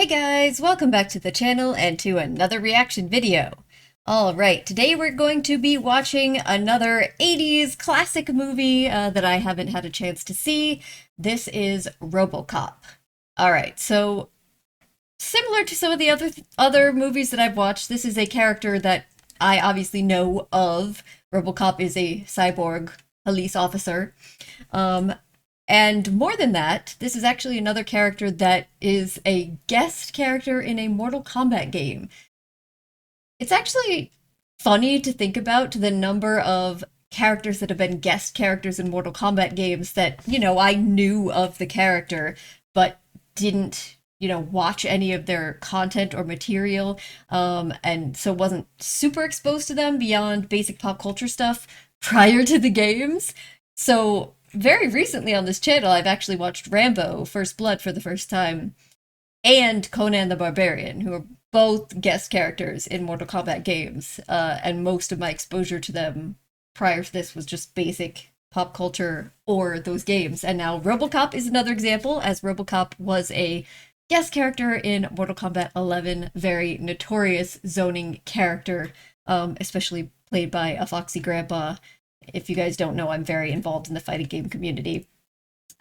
Hey guys, welcome back to the channel and to another reaction video. Alright, today we're going to be watching another 80s classic movie that I haven't had a chance to see. This is RoboCop. Alright, so similar to some of the other movies that I've watched, this is a character that I obviously know of. RoboCop is a cyborg police officer. And more than that, this is actually another character that is a guest character in a Mortal Kombat game. It's actually funny to think about the number of characters that have been guest characters in Mortal Kombat games that, I knew of the character, but didn't, watch any of their content or material, and so wasn't super exposed to them beyond basic pop culture stuff prior to the games. So very recently on this channel, I've actually watched Rambo: First Blood for the first time, and Conan the Barbarian, who are both guest characters in Mortal Kombat games, and most of my exposure to them prior to this was just basic pop culture or those games. And now RoboCop is another example, as RoboCop was a guest character in Mortal Kombat 11, very notorious zoning character, especially played by a foxy grandpa. If you guys don't know, I'm very involved in the fighting game community.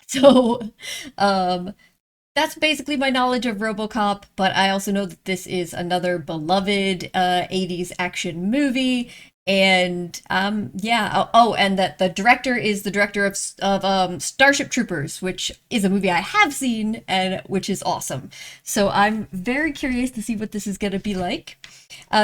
So, that's basically my knowledge of RoboCop, but I also know that this is another beloved 80s action movie, and yeah. Oh, and that the director is the director of Starship Troopers, which is a movie I have seen and which is awesome. So I'm very curious to see what this is going to be like.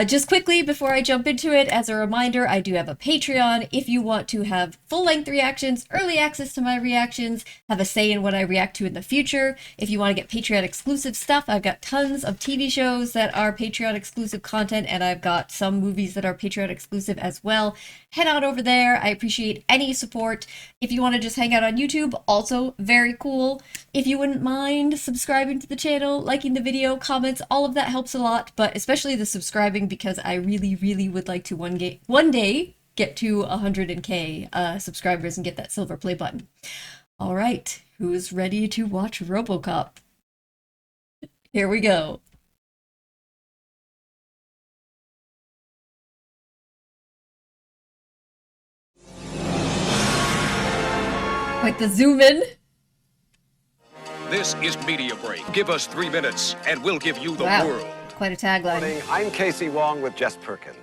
Just quickly before I jump into it, as a reminder, I do have a Patreon. If you want to have full-length reactions, early access to my reactions, have a say in what I react to in the future. If you want to get Patreon exclusive stuff, I've got tons of TV shows that are Patreon exclusive content, and I've got some movies that are Patreon exclusive as well. Head on over there. I appreciate any support. If you want to just hang out on YouTube, also very cool. If you wouldn't mind subscribing to the channel, liking the video, comments, all of that helps a lot, but especially the subscribing, because I really would like to one day get to 100K subscribers and get that silver play button. All right, who's ready to watch RoboCop? Here we go. Like the zoom in. This is Media Break. Give us 3 minutes, and we'll give you the world. Quite a tagline. Morning. I'm Casey Wong with Jess Perkins.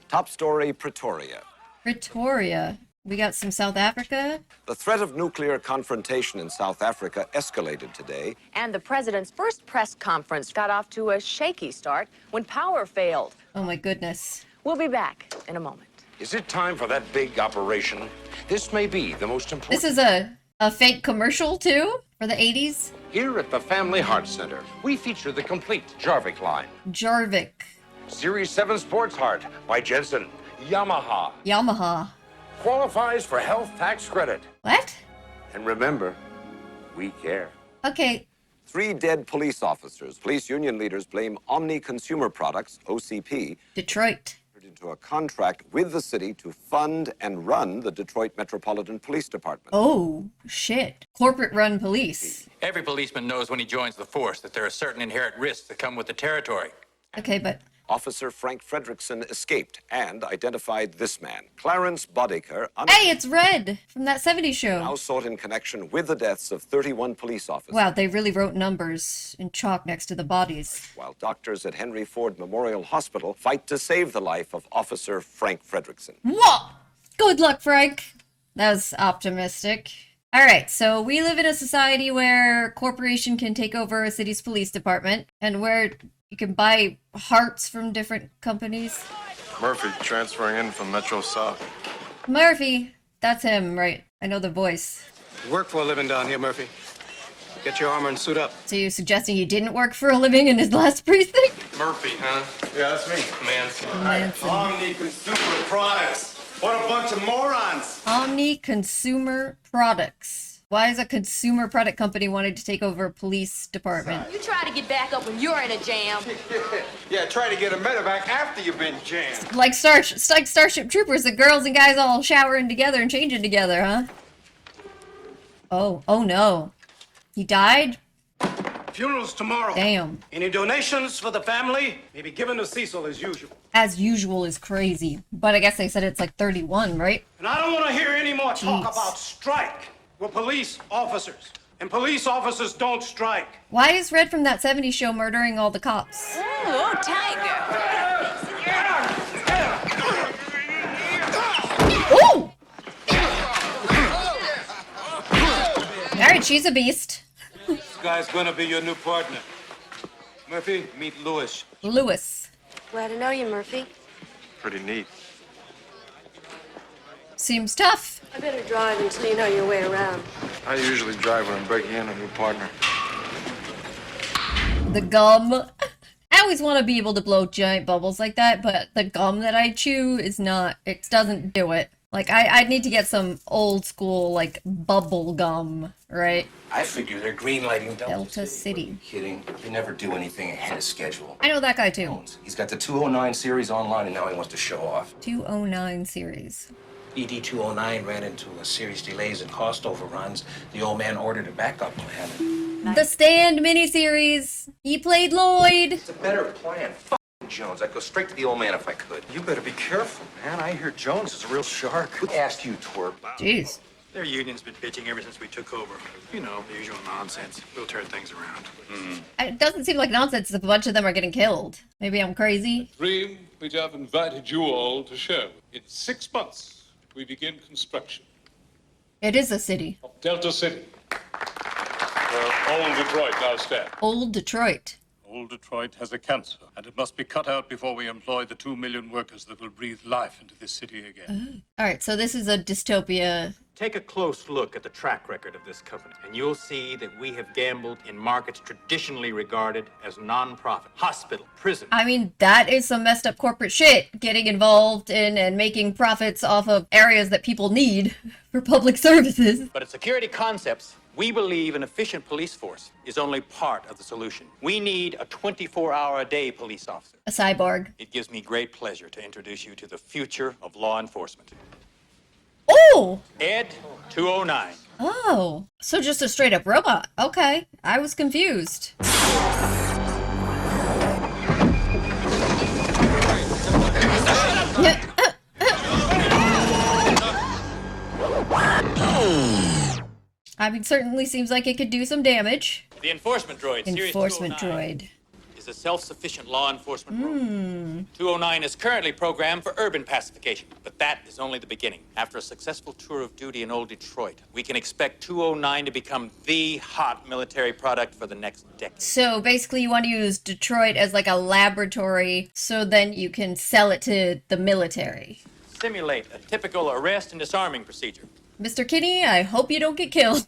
Top story, Pretoria. Pretoria. We got some South Africa. The threat of nuclear confrontation in South Africa escalated today. And the president's first press conference got off to a shaky start when power failed. Oh my goodness. We'll be back in a moment. Is it time for that big operation? This may be the most important. This is a fake commercial too for the 80s. Here at the Family Heart Center, we feature the complete Jarvik line. Jarvik. Series 7 Sports Heart by Jensen. Yamaha. Yamaha. Qualifies for health tax credit. What? And remember, we care. Okay. 3 dead police officers. Police union leaders blame Omni Consumer Products, OCP, Detroit. into a contract with the city to fund and run the Detroit Metropolitan Police Department. Oh, shit. Corporate run police. Every policeman knows when he joins the force that there are certain inherent risks that come with the territory. Okay, but Officer Frank Frederickson escaped and identified this man, Clarence Boddicker, hey, it's Red from that 70s show. now sought in connection with the deaths of 31 police officers. Wow, they really wrote numbers in chalk next to the bodies. While doctors at Henry Ford Memorial Hospital fight to save the life of Officer Frank Frederickson. Whoa! Good luck, Frank. That was optimistic. All right, so we live in a society where a corporation can take over a city's police department, and where you can buy hearts from different companies. Murphy, transferring in from Metro South. Murphy, that's him, right? I know the voice. You work for a living down here, Murphy. Get your armor and suit up. So you're suggesting he didn't work for a living in his last precinct? Murphy, huh? Yeah, that's me. Manson. Manson. Omni Consumer Products. What a bunch of morons. Omni Consumer Products. Why is a consumer product company wanting to take over a police department? You try to get back up when you're in a jam. Yeah, try to get a medevac after you've been jammed. Like Starship Troopers, the girls and guys all showering together and changing together, huh? Oh no. He died? funeral's tomorrow. Damn. Any donations for the family may be given to Cecil as usual. As usual is crazy. But I guess they said it's like 31, right? And I don't want to hear any more talk Jeez. about strike. We're police officers, and police officers don't strike. Why is Red from that 70s show murdering all the cops? Ooh, tiger. Ooh! Alright, she's a beast. This guy's gonna be your new partner. Murphy, meet Lewis. Lewis. Glad to know you, Murphy. Pretty neat. Seems tough. I better drive until you know your way around. I usually drive when I'm breaking in a new partner. The gum. I always want to be able to blow giant bubbles like that, but the gum that I chew is not, it doesn't do it. Like, I need to get some old school, like, bubble gum, right? I figure they're green lighting Delta City. Kidding. They never do anything ahead of schedule. I know that guy too. He's got the 209 series online and now he wants to show off. 209 series. ED 209 ran into a serious delays and cost overruns. The old man ordered a backup plan. The Stand miniseries. He played Lloyd. It's a better plan. Fuck Jones. I'd go straight to the old man if I could. You better be careful, man. I hear Jones is a real shark. Who asked you, twerp? Jeez. Their union's been bitching ever since we took over. You know, the usual nonsense. We'll turn things around. It doesn't seem like nonsense if a bunch of them are getting killed. Maybe I'm crazy. Dream which I've invited you all to share. In 6 months, we begin construction It is a city. of Delta City, where old Detroit now stands. Old Detroit. Old Detroit has a cancer, and it must be cut out before we employ the 2 million workers that will breathe life into this city again. Alright, so this is a dystopia. Take a close look at the track record of this company, and you'll see that we have gambled in markets traditionally regarded as non-profit. Hospital, prison. I mean, that is some messed up corporate shit. Getting involved in and making profits off of areas that people need for public services. But at Security Concepts, we believe an efficient police force is only part of the solution. We need a 24-hour-a-day police officer. A cyborg. It gives me great pleasure to introduce you to the future of law enforcement. Oh! Ed 209. Oh. So just a straight up robot. Okay. I was confused. I mean, certainly seems like it could do some damage. The enforcement droid, Series Enforcement 209, droid. is a self-sufficient law enforcement robot. 209 is currently programmed for urban pacification, but that is only the beginning. After a successful tour of duty in old Detroit, we can expect 209 to become the hot military product for the next decade. So basically you want to use Detroit as like a laboratory so then you can sell it to the military. Simulate a typical arrest and disarming procedure. Mr. Kinney, I hope you don't get killed.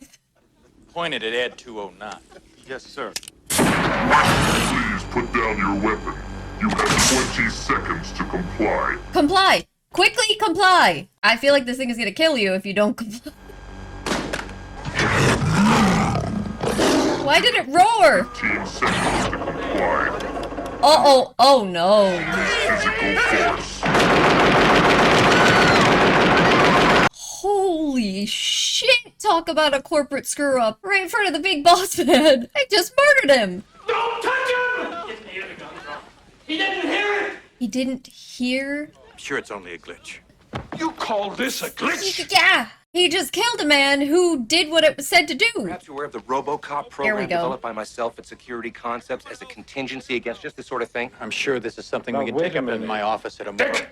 Pointed at Ed 209. Yes, sir. Please put down your weapon. You have 20 seconds to comply. Comply! Quickly comply! I feel like this thing is gonna kill you if you don't comply. Why did it roar? 15 seconds to comply. Uh-oh, oh no. Physical force. Holy shit! Talk about a corporate screw up right in front of the big boss man. I just murdered him. Don't touch him! He didn't hear it! He didn't hear? I'm sure it's only a glitch. You call this a glitch? Yeah! He just killed a man who did what it was said to do. Perhaps you're aware of the RoboCop Here program we go. developed by myself at Security Concepts as a contingency against just this sort of thing. I'm sure this is something we can wait take a up in minute. my office at a moment.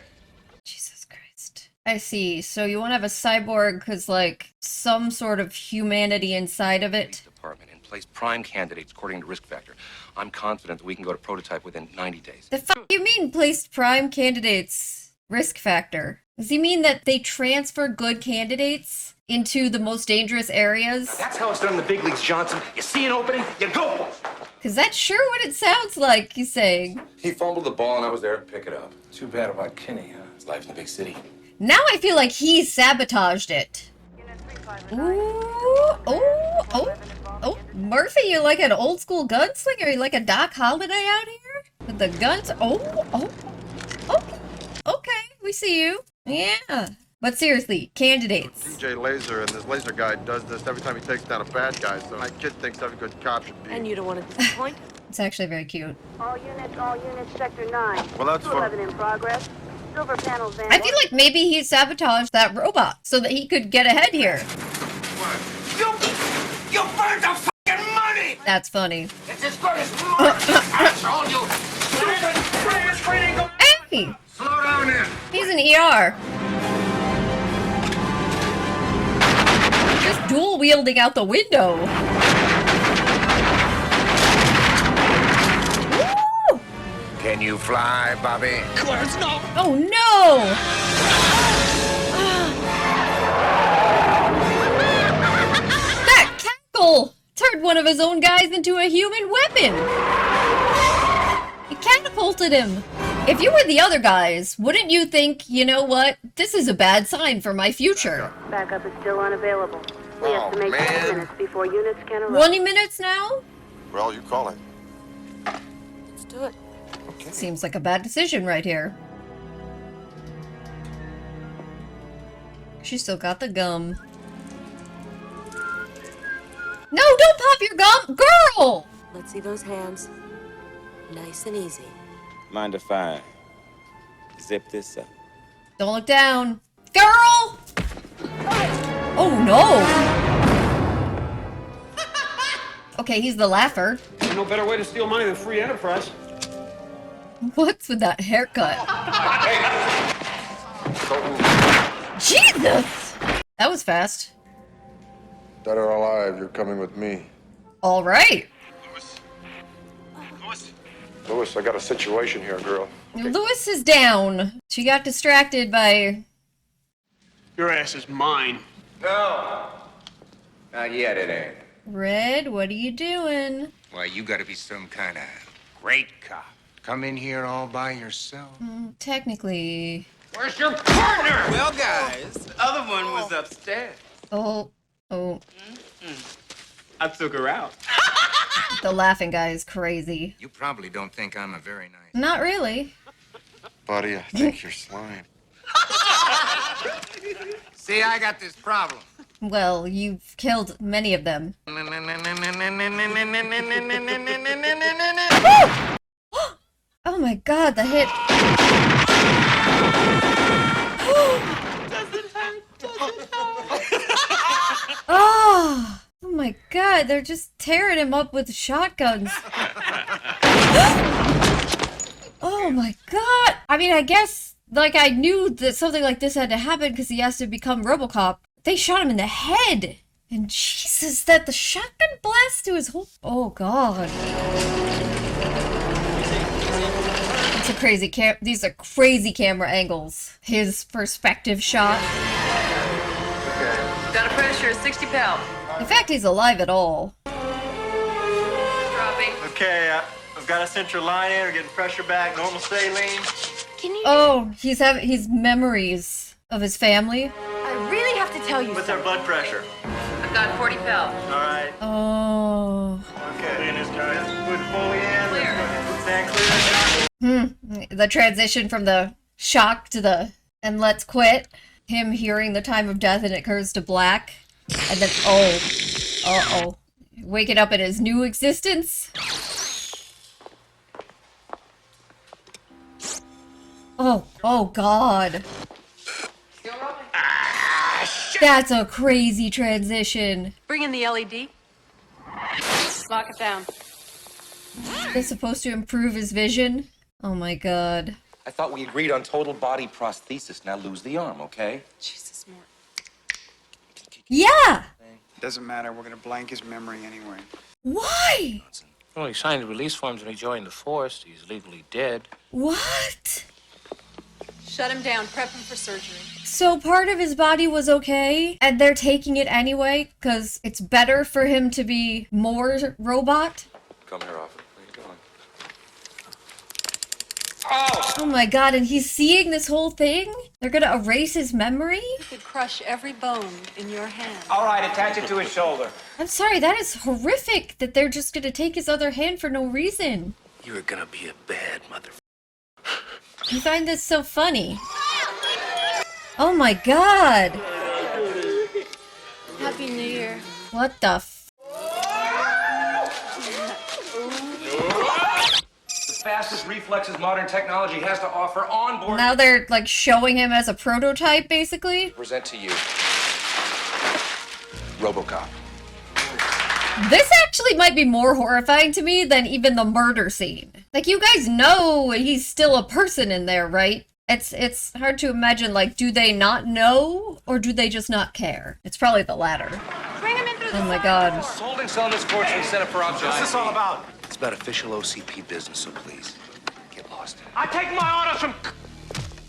Jesus Christ. I see. So you want to have a cyborg because, like, some sort of humanity inside of it? Department and place prime candidates according to risk factor. I'm confident that we can go to prototype within 90 days. The fuck you mean placed prime candidates risk factor? Does he mean that they transfer good candidates into the most dangerous areas? That's how it's done in the big leagues, Johnson. You see an opening, you go for it. Because that's sure what it sounds like he's saying. He fumbled the ball and I was there to pick it up. Too bad about Kenny, huh? It's life in the big city. Now I feel like he sabotaged it. Ooh, oh, Murphy, you like an old school gunslinger? You like a Doc Holliday out here? With the guns? Okay, we see you. Yeah. But seriously, candidates. DJ Laser and this laser guy does this every time he takes down a bad guy, so my kid thinks every good cop should be. And you don't want to disappoint? It's actually very cute. All units, Sector 9. Well, that's fine. 211 in progress. Silver panels van. I feel like maybe he sabotaged that robot so that he could get ahead here. You burned the fucking money! That's funny. It's as good as murder, asshole, you stupid! Hey! Slow down there. He's an ER. Just dual wielding out the window. Woo! Can you fly, Bobby? Clarence, no! Oh no! That cackle turned one of his own guys into a human weapon. He catapulted him. If you were the other guys, wouldn't you think, you know what? This is a bad sign for my future. Backup is still unavailable. We Oh, estimate 10 man. minutes before units can arrive. 20 minutes now? Well, you call it. Let's do it. Seems like a bad decision right here. She still got the gum. No, don't pop your gum! Girl! Let's see those hands. Nice and easy. Mind if I zip this up? Don't look down. Girl! Oh no! Okay, he's the laugher. No better way to steal money than free enterprise. What's with that haircut? Jesus! That was fast. Dead or alive, you're coming with me. All right. Louis, I got a situation here, girl. Lewis is down. She got distracted by... Your ass is mine. No. Not yet, it ain't. Red, what are you doing? Why, you gotta be some kind of great cop. Come in here all by yourself. Technically... Where's your partner? Well, guys, the other one was upstairs. Oh. I took her out. The laughing guy is crazy. You probably don't think I'm a very nice... Not really. Buddy, I think you're slime. See, I got this problem. Well, you've killed many of them. Oh my god, the hit. Oh my god, they're just tearing him up with shotguns. Oh my god. I mean, I guess, like, I knew that something like this had to happen because he has to become RoboCop. They shot him in the head. And Jesus, that the shotgun blast to his whole... Oh god. It's a crazy these are crazy camera angles. His perspective shot. Got a pressure of 60 pounds. The fact he's alive at all. Dropping. Okay, I've got a central line in. We're getting pressure back. Normal saline. Can you... Oh, he's memories of his family. I really have to tell you What's our blood pressure? I've got 40 pounds. All right. Oh. Okay. This guy. Put fully in. Clear. Stand clear. The transition from the shock to the and let's quit. Him hearing the time of death and it turns to black. And then, oh. Waking up in his new existence. Oh god. That's a crazy transition. Bring in the LED. Lock it down. It's supposed to improve his vision. Oh my god. I thought we agreed on total body prosthesis. Now lose the arm, okay? Jesus, Mort. Yeah! Doesn't matter. We're gonna blank his memory anyway. Why? Well, he signed the release forms when he joined the force. He's legally dead. What? Shut him down. Prep him for surgery. So part of his body was okay, and they're taking it anyway, because it's better for him to be more robot? Come here, officer. Where you going? Oh my god, and he's seeing this whole thing? They're gonna erase his memory? You could crush every bone in your hand. All right, attach it to his shoulder. I'm sorry, that is horrific that they're just gonna take his other hand for no reason. You're gonna be a bad mother. You find this so funny. Oh my god! Happy New Year. What the f- The fastest reflexes modern technology has to offer on board. Now they're like showing him as a prototype, basically? Present to you RoboCop. This actually might be more horrifying to me than even the murder scene. Like, you guys know he's still a person in there, right? It's hard to imagine, like, do they not know, or do they just not care? It's probably the latter. Bring him in through the Oh my god. Holding cell in this court's been set up for observation. What's this all about? It's about official OCP business, so please, get lost in it. I take my orders from...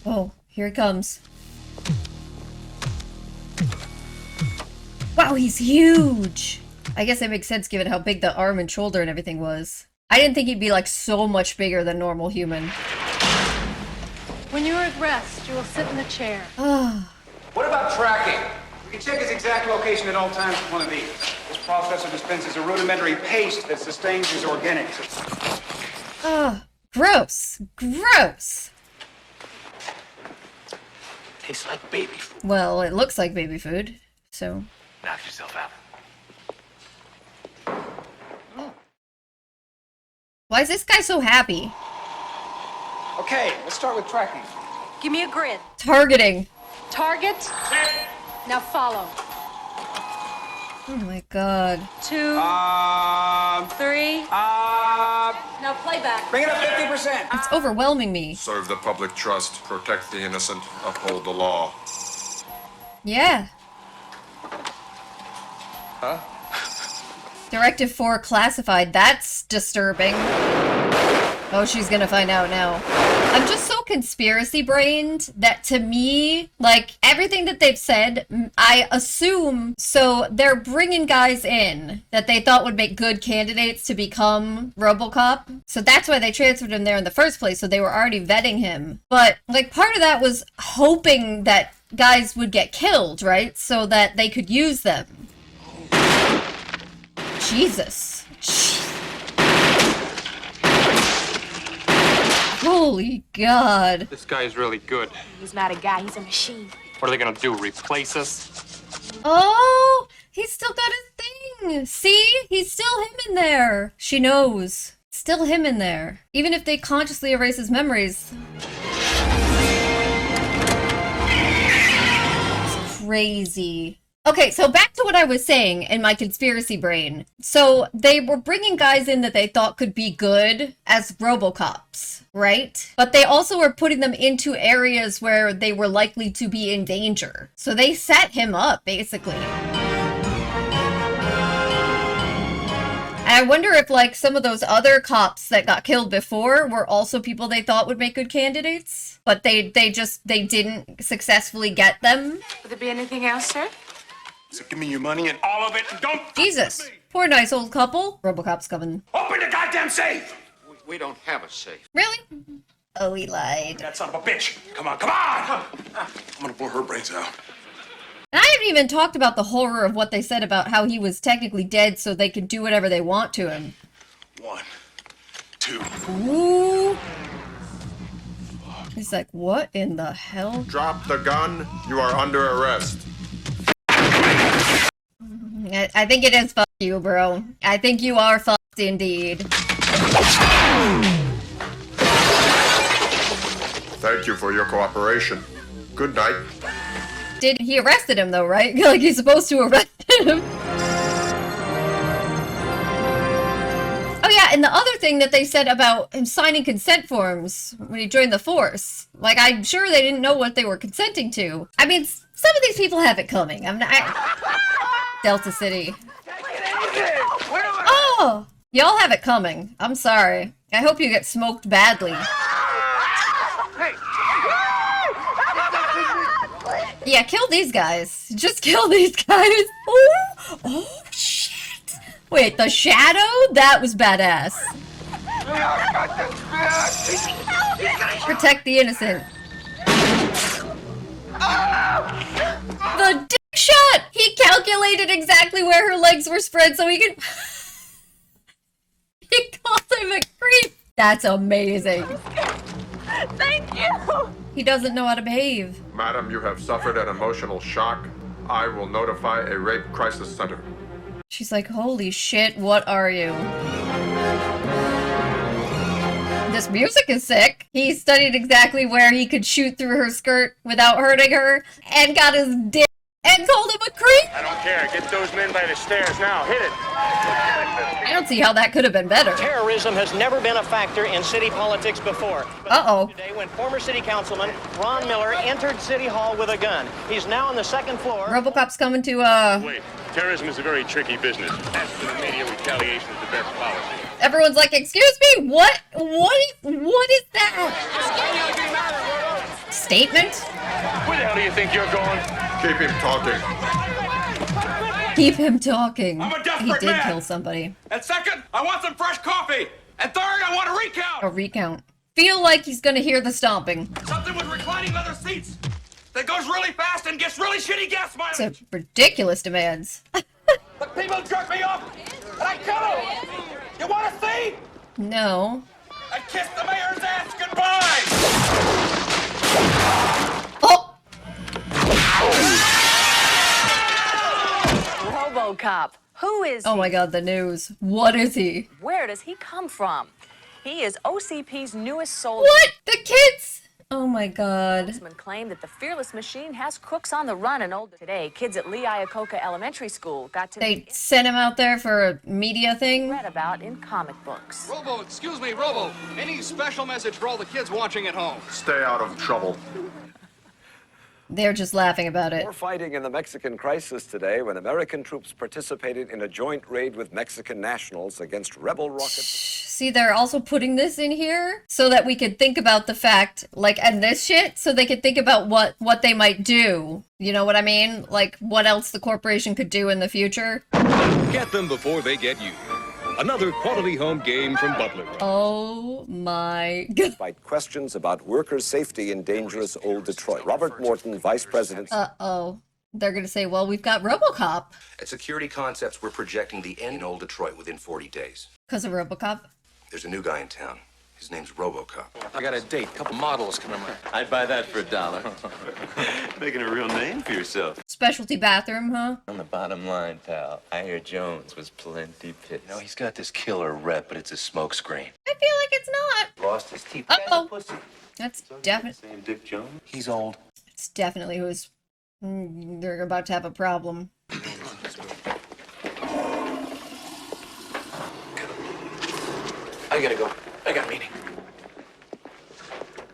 Oh, here he comes. Wow, he's huge! I guess that makes sense given how big the arm and shoulder and everything was. I didn't think he'd be like so much bigger than normal human. When you are at rest, you will sit in the chair. What about tracking? We can check his exact location at all times with one of these. This processor dispenses a rudimentary paste that sustains his organics. Gross! Gross! Tastes like baby food. Well, it looks like baby food, so... Knock yourself out. Why is this guy so happy? Okay, let's start with tracking. Give me a grid. Targeting. Target. Now follow. Oh my god. 2, 3. Now play back. Bring it up 50%. It's overwhelming me. Serve the public trust, protect the innocent, uphold the law. Yeah. Huh? Directive 4 classified. That's disturbing. Oh, she's gonna find out now. I'm just so conspiracy brained that to me, like, everything that they've said, I assume, so they're bringing guys in that they thought would make good candidates to become RoboCop. So that's why they transferred him there in the first place, so they were already vetting him. But, like, part of that was hoping that guys would get killed, right? So that they could use them. Jesus. Holy God. This guy is really good. He's not a guy, he's a machine. What are they gonna do, replace us? Oh, he's still got his thing. See? He's still him in there. She knows. Still him in there. Even if they consciously erase his memories. It's crazy. Okay, so back to what I was saying in my conspiracy brain. So they were bringing guys in that they thought could be good as RoboCops, right? But they also were putting them into areas where they were likely to be in danger. So they set him up, basically. And I wonder if, like, some of those other cops that got killed before were also people they thought would make good candidates, but they didn't successfully get them. Would there be anything else, sir? So give me your money and all of it, and don't... Jesus. Poor nice old couple. RoboCop's coming. Open the goddamn safe! We don't have a safe. Really? Oh, he lied. That son of a bitch! Come on, come on! I'm gonna blow her brains out. And I haven't even talked about the horror of what they said about how he was technically dead so they could do whatever they want to him. 1, 2. Ooh. He's like, what in the hell? Drop the gun. You are under arrest. I think it is fuck you, bro. I think you are fucked indeed. Thank you for your cooperation. Good night. He arrested him though, right? Like he's supposed to arrest him. Oh yeah, and the other thing that they said about him signing consent forms when he joined the force. Like, I'm sure they didn't know what they were consenting to. I mean, some of these people have it coming. Delta City. Oh! Y'all have it coming. I'm sorry. I hope you get smoked badly. Yeah, kill these guys. Just kill these guys. Ooh. Oh, shit. Wait, the shadow? That was badass. Protect the innocent. The dick shot! He calculated exactly where her legs were spread so he could... He calls him a creep. That's amazing. Thank you. He doesn't know how to behave. Madam, you have suffered an emotional shock. I will notify a rape crisis center. She's like, holy shit, what are you? This music is sick. He studied exactly where he could shoot through her skirt without hurting her, and got his dick and called him a creep. I don't care. Get those men by the stairs now. Hit it. I don't see how that could have been better. Terrorism has never been a factor in city politics before. Uh-oh. Today, when former city councilman Ron Miller entered City Hall with a gun. He's now on the second floor. RoboCop's coming to, Wait. Terrorism is a very tricky business. As for the media, retaliation is the best policy. Everyone's like, excuse me, what is that? Statement? Where the hell do you think you're going? Keep him talking. Keep him talking. I'm a He desperate did man. kill somebody. And second, I want some fresh coffee. And third, I want a recount. A recount. Feel like he's gonna hear the stomping. Something with reclining leather seats that goes really fast and gets really shitty gas mileage. It's ridiculous demands. But people jerk me off, and I kill them. You want to see? No. I kiss the mayor's ass goodbye. Oh! RoboCop. Who is Oh my god, the news. What is he? Where does he come from? He is OCP's newest soldier. What? The kids? Oh my god. Spokesman claimed that the fearless machine has crooks on the run and old. Today, kids at Lee Iacocca Elementary School got to They sent him out there for a media thing? read about in comic books. Robo, excuse me, Robo. Any special message for all the kids watching at home? Stay out of trouble. They're just laughing about it. More fighting in the Mexican crisis today when American troops participated in a joint raid with Mexican nationals against rebel rockets. See, they're also putting this in here so that we could think about the fact, like, and this shit, so they could think about what they might do. You know what I mean? Like, what else the corporation could do in the future. Get them before they get you. Another quality home game from Butler. Oh my god. Despite questions about worker safety in dangerous old Detroit. Robert Morton, vice president. Uh-oh. They're gonna say, well, we've got RoboCop. At Security Concepts, we're projecting the end in old Detroit within 40 days. Because of RoboCop? There's a new guy in town. His name's RoboCop. I got a date, a couple models coming by. I'd buy that for $1. Making a real name for yourself. Specialty bathroom, huh? On the bottom line, pal, I hear Jones was plenty pissed. You know, he's got this killer rep, but it's a smokescreen. I feel like it's not. Lost his teeth. Uh-oh. That's definitely... Same Dick Jones? He's old. It's definitely who's... They're about to have a problem. I gotta go. I got a meeting.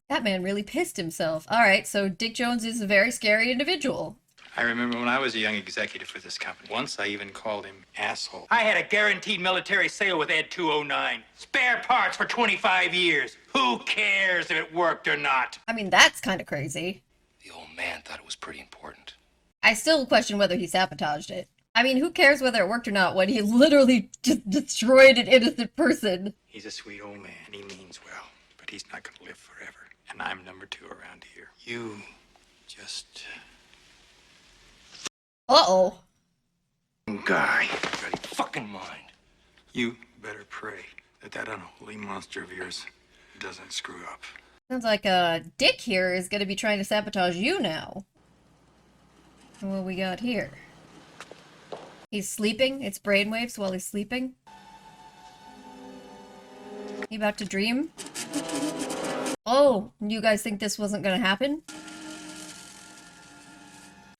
That man really pissed himself. Alright, so Dick Jones is a very scary individual. I remember when I was a young executive for this company. Once I even called him asshole. I had a guaranteed military sale with Ed 209. Spare parts for 25 years. Who cares if it worked or not? I mean, that's kind of crazy. The old man thought it was pretty important. I still question whether he sabotaged it. I mean, who cares whether it worked or not when he literally just destroyed an innocent person? He's a sweet old man. He means well, but he's not going to live forever. And I'm number 2 around here. You just... Uh-oh. Guy. Got your fucking mind. You better pray that that unholy monster of yours doesn't screw up. Sounds like Dick here is going to be trying to sabotage you now. What we got here? He's sleeping. It's brainwaves while he's sleeping. He about to dream? Oh, you guys think this wasn't gonna happen?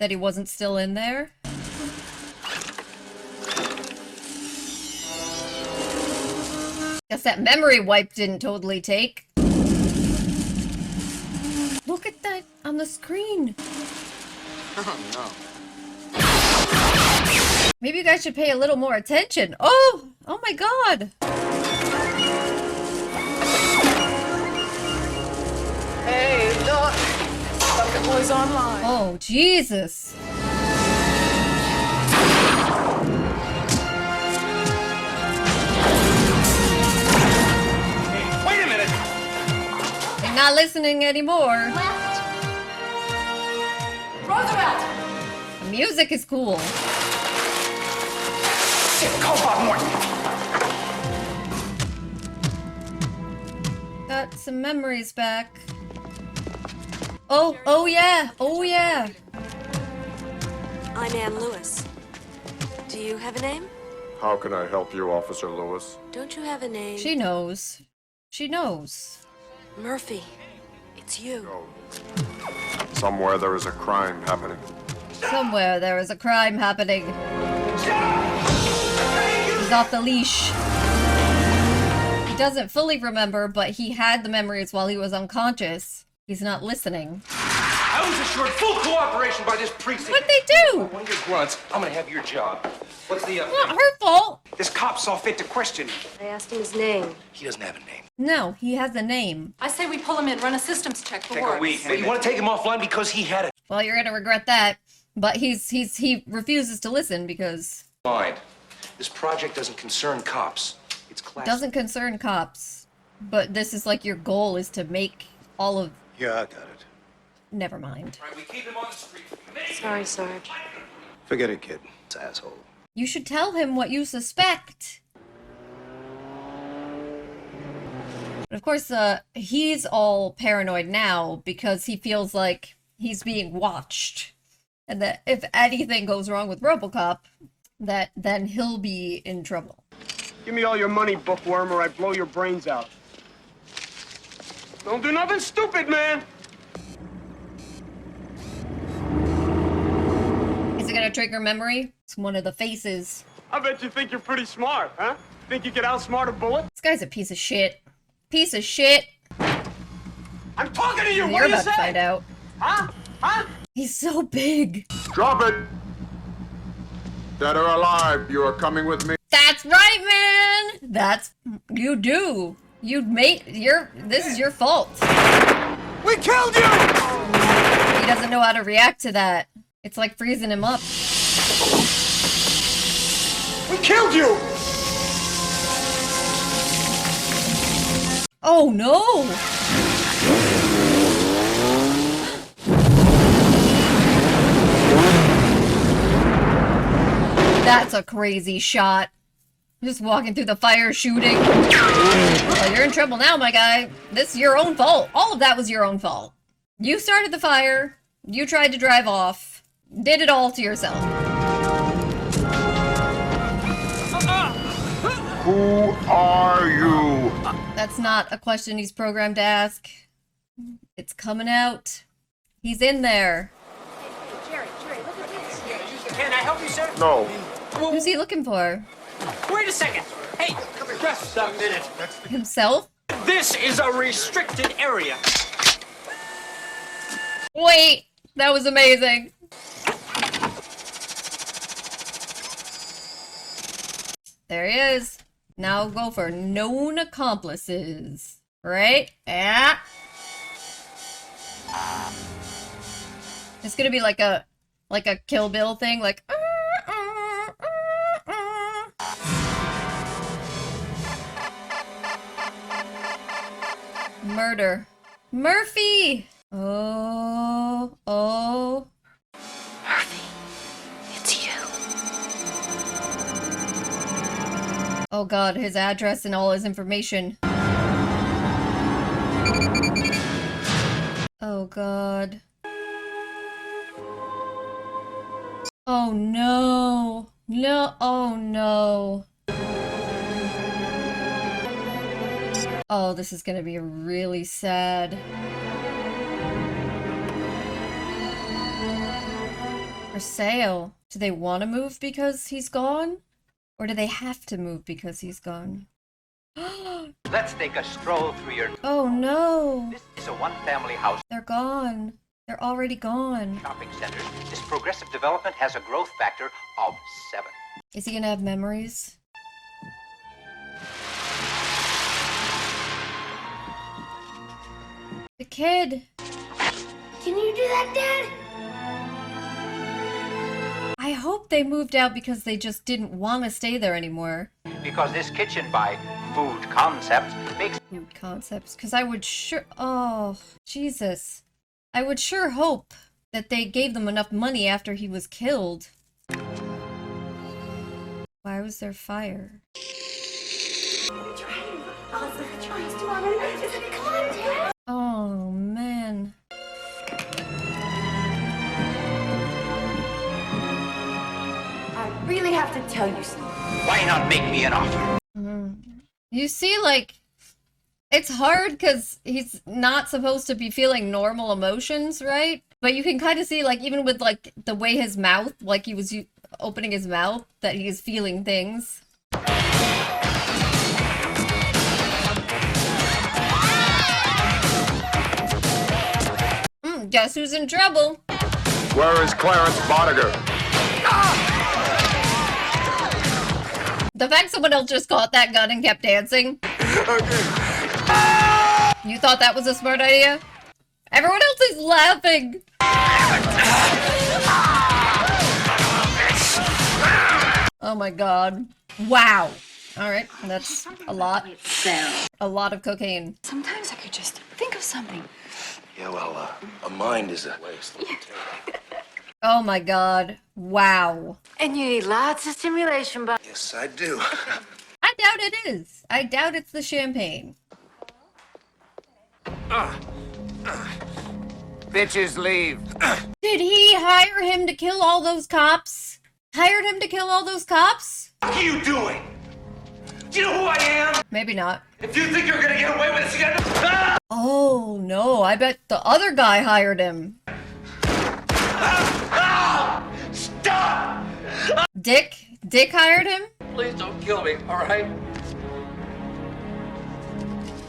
That he wasn't still in there? Guess that memory wipe didn't totally take. Look at that on the screen. Oh, no. Maybe you guys should pay a little more attention. Oh! Oh my god! Hey, look! Bucket Boys online. Oh, Jesus! Hey, wait a minute! They're not listening anymore. Roosevelt! The music is cool. Shit, call Bob Morton! Got some memories back. Oh yeah, oh yeah. I'm Ann Lewis. Do you have a name? How can I help you, Officer Lewis? Don't you have a name? She knows. She knows. Murphy. It's you. Somewhere there is a crime happening. Somewhere there is a crime happening. He's off the leash. He doesn't fully remember, but he had the memories while he was unconscious. He's not listening. I was assured full cooperation by this precinct. What'd they do? One of your grunts, I'm gonna have your job. What's the Not her fault. This cop saw fit to question him. I asked him his name. He doesn't have a name. No, he has a name. I say we pull him in, run a systems check for Take warrants. a week. But you want to take him offline because he had it. Well, you're gonna regret that. But he refuses to listen because Mind. This project doesn't concern cops. It's class. doesn't concern cops. But this is like your goal is to make all of. Yeah, I got it. Never mind. Right, we keep him on the street. Sorry, Sarge. Forget it, kid. It's asshole. You should tell him what you suspect. But of course, he's all paranoid now because he feels like he's being watched. And that if anything goes wrong with RoboCop, that then he'll be in trouble. Give me all your money, bookworm, or I blow your brains out. Don't do nothing stupid, man. Is it gonna trigger memory? It's one of the faces. I bet you think you're pretty smart, huh? Think you could outsmart a bullet? This guy's a piece of shit. Piece of shit. I'm talking to you. You're What do you about say? to find out. Huh? Huh? He's so big. Drop it! Dead or alive, you are coming with me. That's right, man. That's you do. You made this is your fault. We killed you! He doesn't know how to react to that. It's like freezing him up. We killed you! Oh no! That's a crazy shot. Just walking through the fire shooting. Well, you're in trouble now, my guy. This is your own fault. All of that was your own fault. You started the fire. You tried to drive off. Did it all to yourself. Who are you? That's not a question he's programmed to ask. It's coming out. He's in there. Jerry, look at this. Can I help you, sir? No. Who's he looking for? Wait a second. Hey, just a minute. Himself? This is a restricted area. Wait! That was amazing. There he is. Now go for known accomplices. Right? Yeah. It's gonna be like a Kill Bill thing, like murder. Murphy! Oh. Murphy, it's you. Oh god, his address and all his information. Oh god. Oh no. No, oh no. Oh, this is gonna be really sad. For sale. Do they want to move because he's gone? Or do they have to move because he's gone? Let's take a stroll through your... Oh no! This is a one-family house They're gone. They're already gone. shopping center. This progressive development has a growth factor of 7. Is he gonna have memories? The kid! Can you do that, Dad? I hope they moved out because they just didn't want to stay there anymore. Because this kitchen by Food Concepts makes... Food Concepts. Because I would sure... Oh, Jesus. I would sure hope that they gave them enough money after he was killed. Why was there fire? Oh, man. tell you something. Why not make me an offer? You see, like, it's hard because he's not supposed to be feeling normal emotions, right? But you can kind of see, like, even with, like, the way his mouth, like, he was opening his mouth, that he is feeling things. Guess who's in trouble? Where is Clarence Bodiger? The fact someone else just caught that gun and kept dancing. You thought that was a smart idea? Everyone else is laughing. Oh my god. Wow. Alright, that's a lot. A lot of cocaine. Sometimes I could just think of something. Yeah, well, a mind is a waste. Oh my god. Wow. And you need lots of stimulation, but Yes, I do. I doubt it is. I doubt it's the champagne. Bitches leave. Did he hire him to kill all those cops? Hired him to kill all those cops? What are you doing? Do you know who I am? Maybe not. If you think you're gonna get away with this, you gotta... Oh no, I bet the other guy hired him. Stop! Dick hired him? Please don't kill me, alright?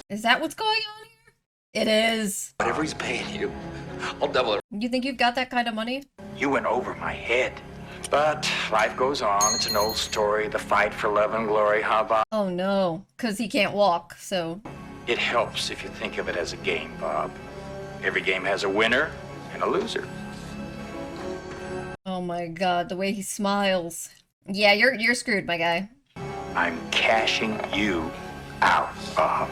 Is that what's going on here? It is. Whatever he's paying you, I'll double it. You think you've got that kind of money? You went over my head. But life goes on. It's an old story. The fight for love and glory. How about? Oh no, because he can't walk, so... It helps if you think of it as a game, Bob. Every game has a winner and a loser. Oh my god, the way he smiles. Yeah, you're screwed, my guy. I'm cashing you out, Bob.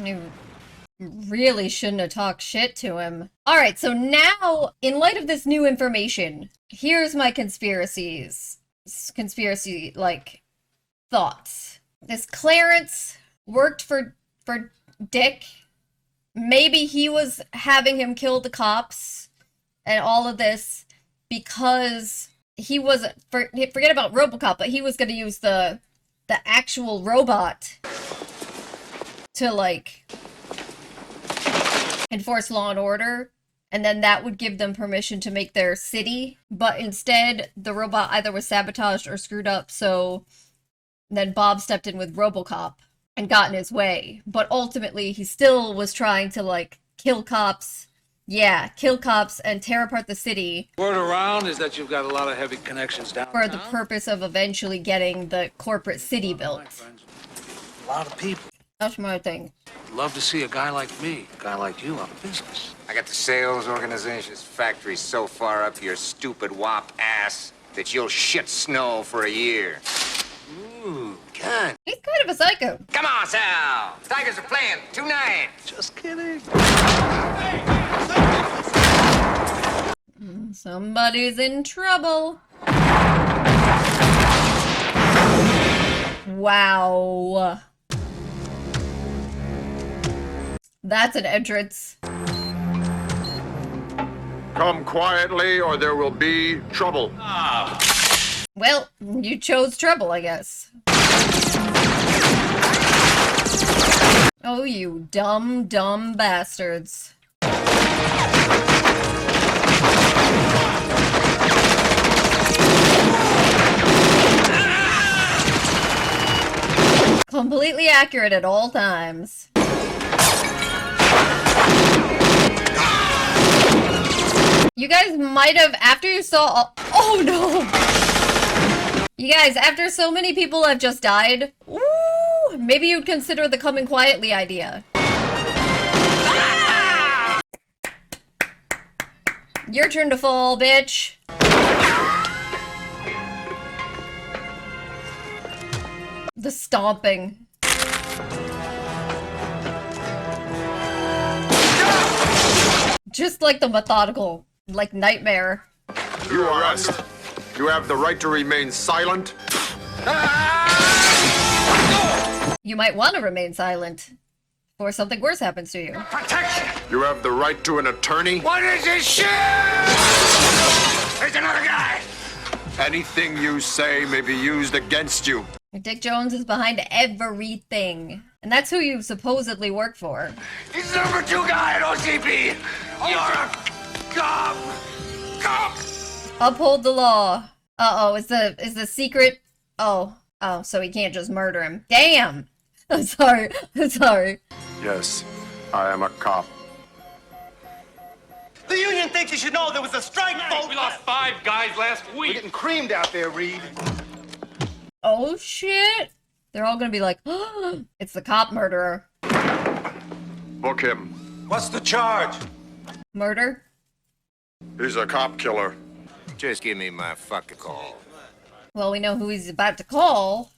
You really shouldn't have talked shit to him. Alright, so now, in light of this new information, here's my conspiracy, like, thoughts. This Clarence worked for Dick. Maybe he was having him kill the cops and all of this because he was, forget about RoboCop, but he was going to use the actual robot to, like, enforce law and order, and then that would give them permission to make their city, but instead the robot either was sabotaged or screwed up, so then Bob stepped in with RoboCop and got in his way, but ultimately he still was trying to, like, kill cops. Yeah, kill cops and tear apart the city. Word around is that you've got a lot of heavy connections downtown. For the purpose of eventually getting the corporate city built. A lot of people. That's my thing. Love to see a guy like me, a guy like you, on business. I got the sales organization's factory so far up your stupid wop ass that you'll shit snow for a year. Ooh, God. He's kind of a psycho. Come on, Sal. Tigers are playing tonight. Just kidding. Somebody's in trouble. Wow. That's an entrance. Come quietly or there will be trouble. Well, you chose trouble, I guess. Oh, you dumb, dumb bastards. Completely accurate at all times. You guys might have, after you saw, oh no! You guys, after so many people have just died, ooh, maybe you'd consider the coming quietly idea. Your turn to fall, bitch. The stomping. Just like the methodical, like nightmare. You arrest. You have the right to remain silent. You might want to remain silent, or something worse happens to you. You have the right to an attorney. What is this shit? There's another guy! Anything you say may be used against you. Dick Jones is behind everything. And that's who you supposedly work for. He's number 2 guy at OCP! You're a cop! Cop! Uphold the law. Uh-oh, is the secret... Oh, so he can't just murder him. Damn! I'm sorry. Yes, I am a cop. The union thinks you should know there was a strike, folks. We lost 5 guys last week. We're getting creamed out there, Reed. Oh, shit! They're all gonna be like, oh, it's the cop murderer. Book him. What's the charge? Murder? He's a cop killer. Just give me my fucking call. Well, we know who he's about to call.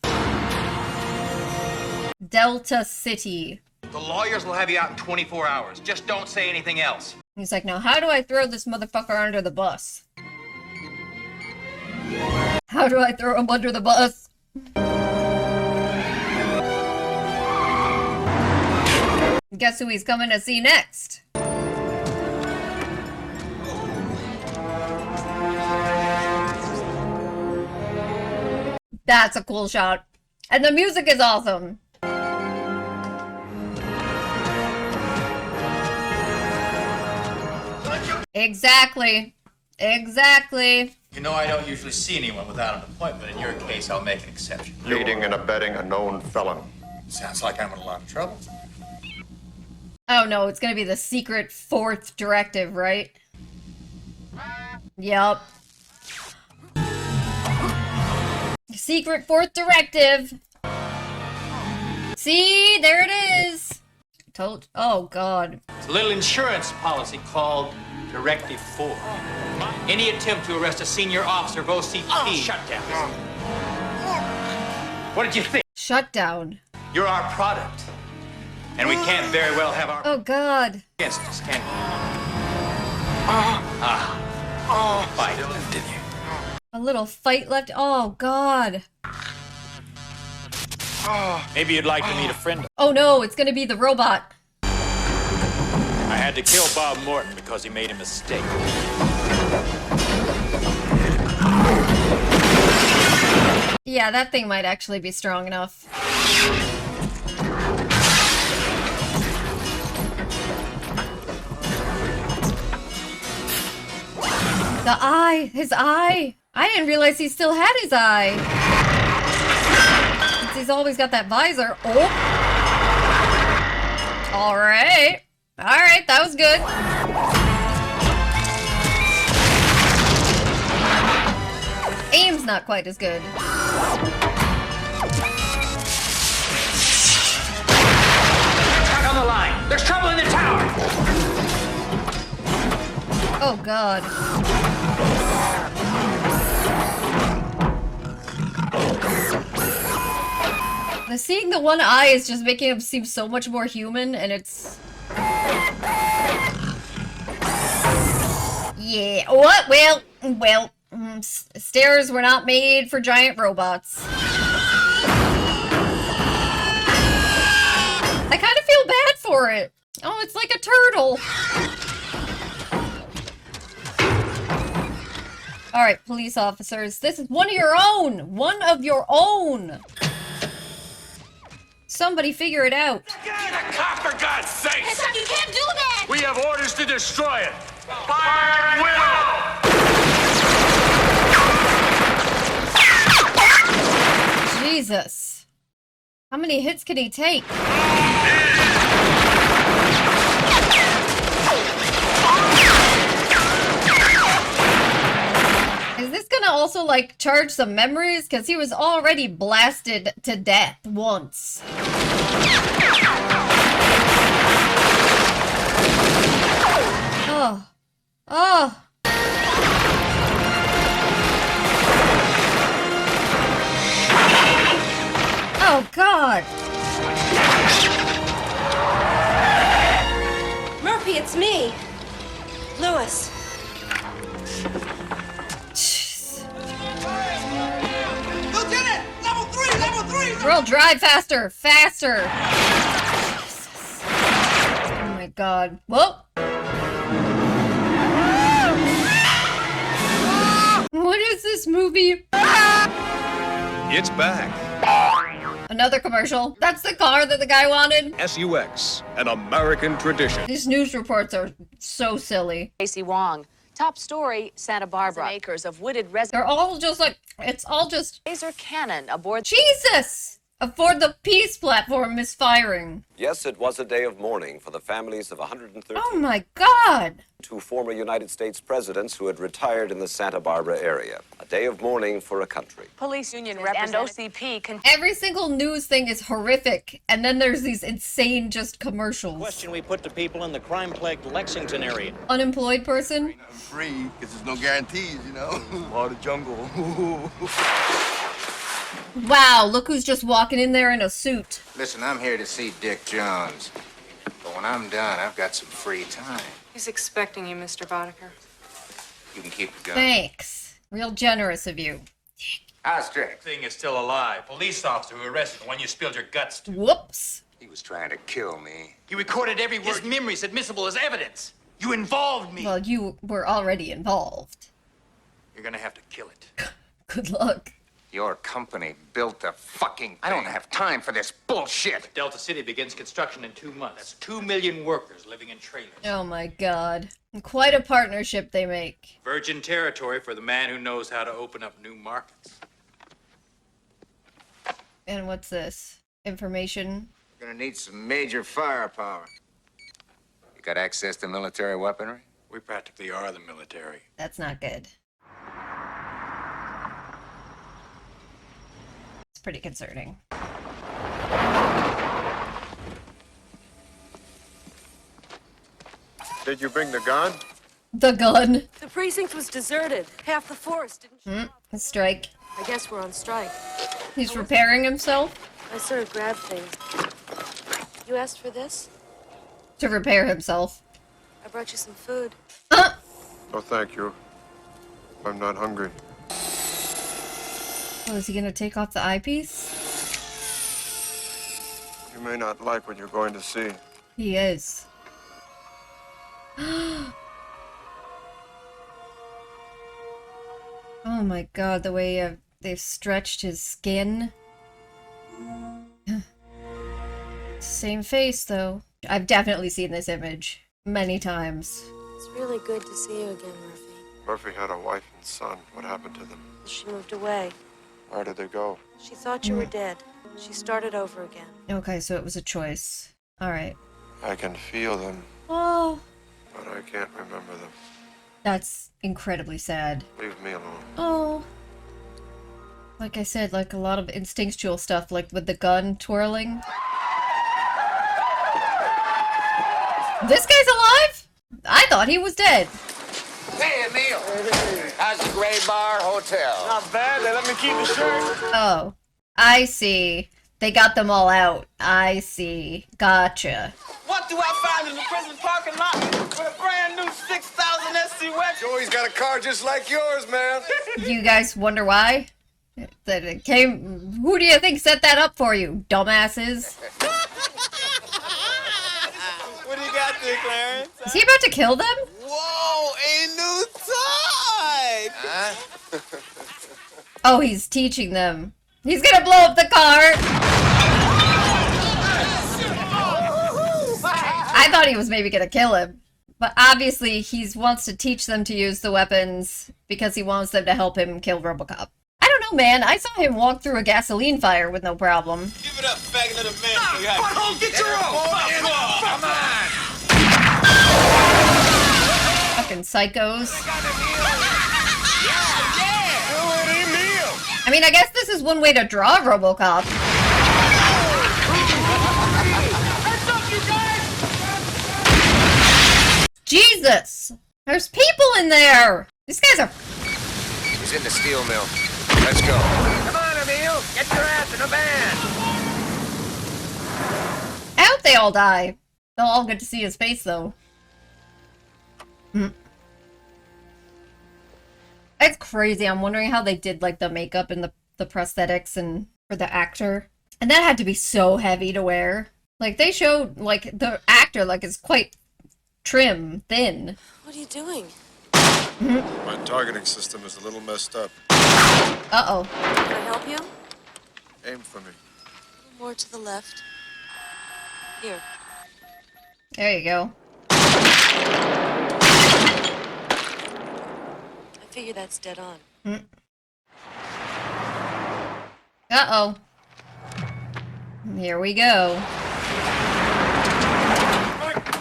Delta City. The lawyers will have you out in 24 hours. Just don't say anything else. He's like, now how do I throw this motherfucker under the bus? How do I throw him under the bus? Guess who he's coming to see next? That's a cool shot. And the music is awesome. Exactly. You know, I don't usually see anyone without an appointment. In your case, I'll make an exception. Aiding and abetting a known felon. Sounds like I'm in a lot of trouble. Oh no, it's gonna be the secret 4th directive, right? Yup. Secret 4th directive! See? There it is! Oh god. It's a little insurance policy called Directive 4. Any attempt to arrest a senior officer of OCP... Oh, shut down. What did you think? Shut down. You're our product. And we can't very well have our... Oh god. ...against us, can we? Fight, didn't you? A little fight left. Oh god. Maybe you'd like to meet a friend. Oh no, it's gonna be the robot. I had to kill Bob Morton because he made a mistake. Yeah, that thing might actually be strong enough. The eye! His eye! I didn't realize he still had his eye. Since he's always got that visor. Oh! Alright. Alright, that was good. Aim's not quite as good. Back on the line. There's trouble in the tower. Oh god. Seeing the one eye is just making him seem so much more human, and it's... Yeah, what? Well, stairs were not made for giant robots. I kind of feel bad for it. Oh, it's like a turtle. Alright, police officers, this is one of your own! One of your own! Somebody figure it out. Get a cop, for God's sake! Hey, son, you can't do that! We have orders to destroy it. Fire at will! Jesus. How many hits can he take? Is this gonna also, like, charge some memories? Because he was already blasted to death once. Oh. Oh. Oh, God. Murphy, it's me. Lewis. Lieutenant! Level 3! Level 3! Girl, drive faster! Faster! Jesus. Oh my god. Whoa! What is this movie? It's back. Another commercial. That's the car that the guy wanted. SUX, an American tradition. These news reports are so silly. Casey Wong. Top story, Santa Barbara. Acres of wooded residence. They're all just like, it's all just... Laser cannon aboard. Jesus! Aboard the peace platform misfiring. Yes, it was a day of mourning for the families of 132 Oh my god! former United States presidents who had retired in the Santa Barbara area. A day of mourning for a country. Police union and OCP. Every single news thing is horrific, and then there's these insane just commercials. Question we put to people in the crime-plagued Lexington area. Unemployed person? I'm free, because there's no guarantees, you know? Law of the jungle. Wow, look who's just walking in there in a suit. Listen, I'm here to see Dick Jones. But when I'm done, I've got some free time. He's expecting you, Mr. Boddicker. You can keep the gun. Thanks. Real generous of you. Ostrich. Thing is still alive. Police officer who arrested the one you spilled your guts to. Whoops. He was trying to kill me. He recorded every word. His memory's admissible as evidence. You involved me. Well, you were already involved. You're gonna have to kill it. Good luck. Your company built a fucking thing. I don't have time for this bullshit. Delta City begins construction in 2 months. That's 2 million workers living in trailers. Oh my god. Quite a partnership they make. Virgin territory for the man who knows how to open up new markets. And what's this? Information? We're gonna need some major firepower. You got access to military weaponry? We practically are the military. That's not good. It's pretty concerning. Did you bring the gun? The gun. The precinct was deserted. Half the force didn't show up. A strike. I guess we're on strike. He's repairing himself? I sort of grabbed things. You asked for this? To repair himself. I brought you some food. Oh, thank you. I'm not hungry. Oh, is he gonna take off the eyepiece? You may not like what you're going to see. He is. Oh my god, the way they've stretched his skin. Same face, though. I've definitely seen this image many times. It's really good to see you again, Murphy. Murphy had a wife and son. What happened to them? She moved away. Where did they go? She thought you were dead. She started over again. Okay, so it was a choice. Alright. I can feel them, Oh, but I can't remember them. that's incredibly sad. Leave me alone. Oh. Like I said, like a lot of instinctual stuff, like with the gun twirling. This guy's alive? I thought he was dead. Hey, Emil. How's the Gray Bar Hotel? Not bad. They let me keep the shirt. Oh, I see. They got them all out. I see. Gotcha. What do I find in the prison parking lot with a brand new 6,000 SC Wax? Joey's got a car just like yours, man. You guys wonder why? That it came. Who do you think set that up for you, dumbasses? What do you got there, Clarence? Is he about to kill them? Whoa, a new toy! Huh? Oh, he's teaching them. He's gonna blow up the car! I thought he was maybe gonna kill him. But obviously, he wants to teach them to use the weapons because he wants them to help him kill RoboCop. I don't know, man. I saw him walk through a gasoline fire with no problem. Give it up, faggot little man. Butthole, get your own! Come on! Fucking psychos. Yeah! I mean, I guess this is one way to draw RoboCop. Heads up, you guys! Jesus! There's people in there! These guys are... He's in the steel mill. Let's go. Come on, Emil. Get your ass in the van. I hope they all die. They'll all get to see his face, though. It's crazy. I'm wondering how they did, like, the makeup and the prosthetics and for the actor. And that had to be so heavy to wear. Like, they showed, like, the actor, like, is quite trim, thin. What are you doing? My targeting system is a little messed up. Uh-oh. Can I help you? Aim for me. A little more to the left. Here. There you go. I figure that's dead on. Uh-oh. Here we go.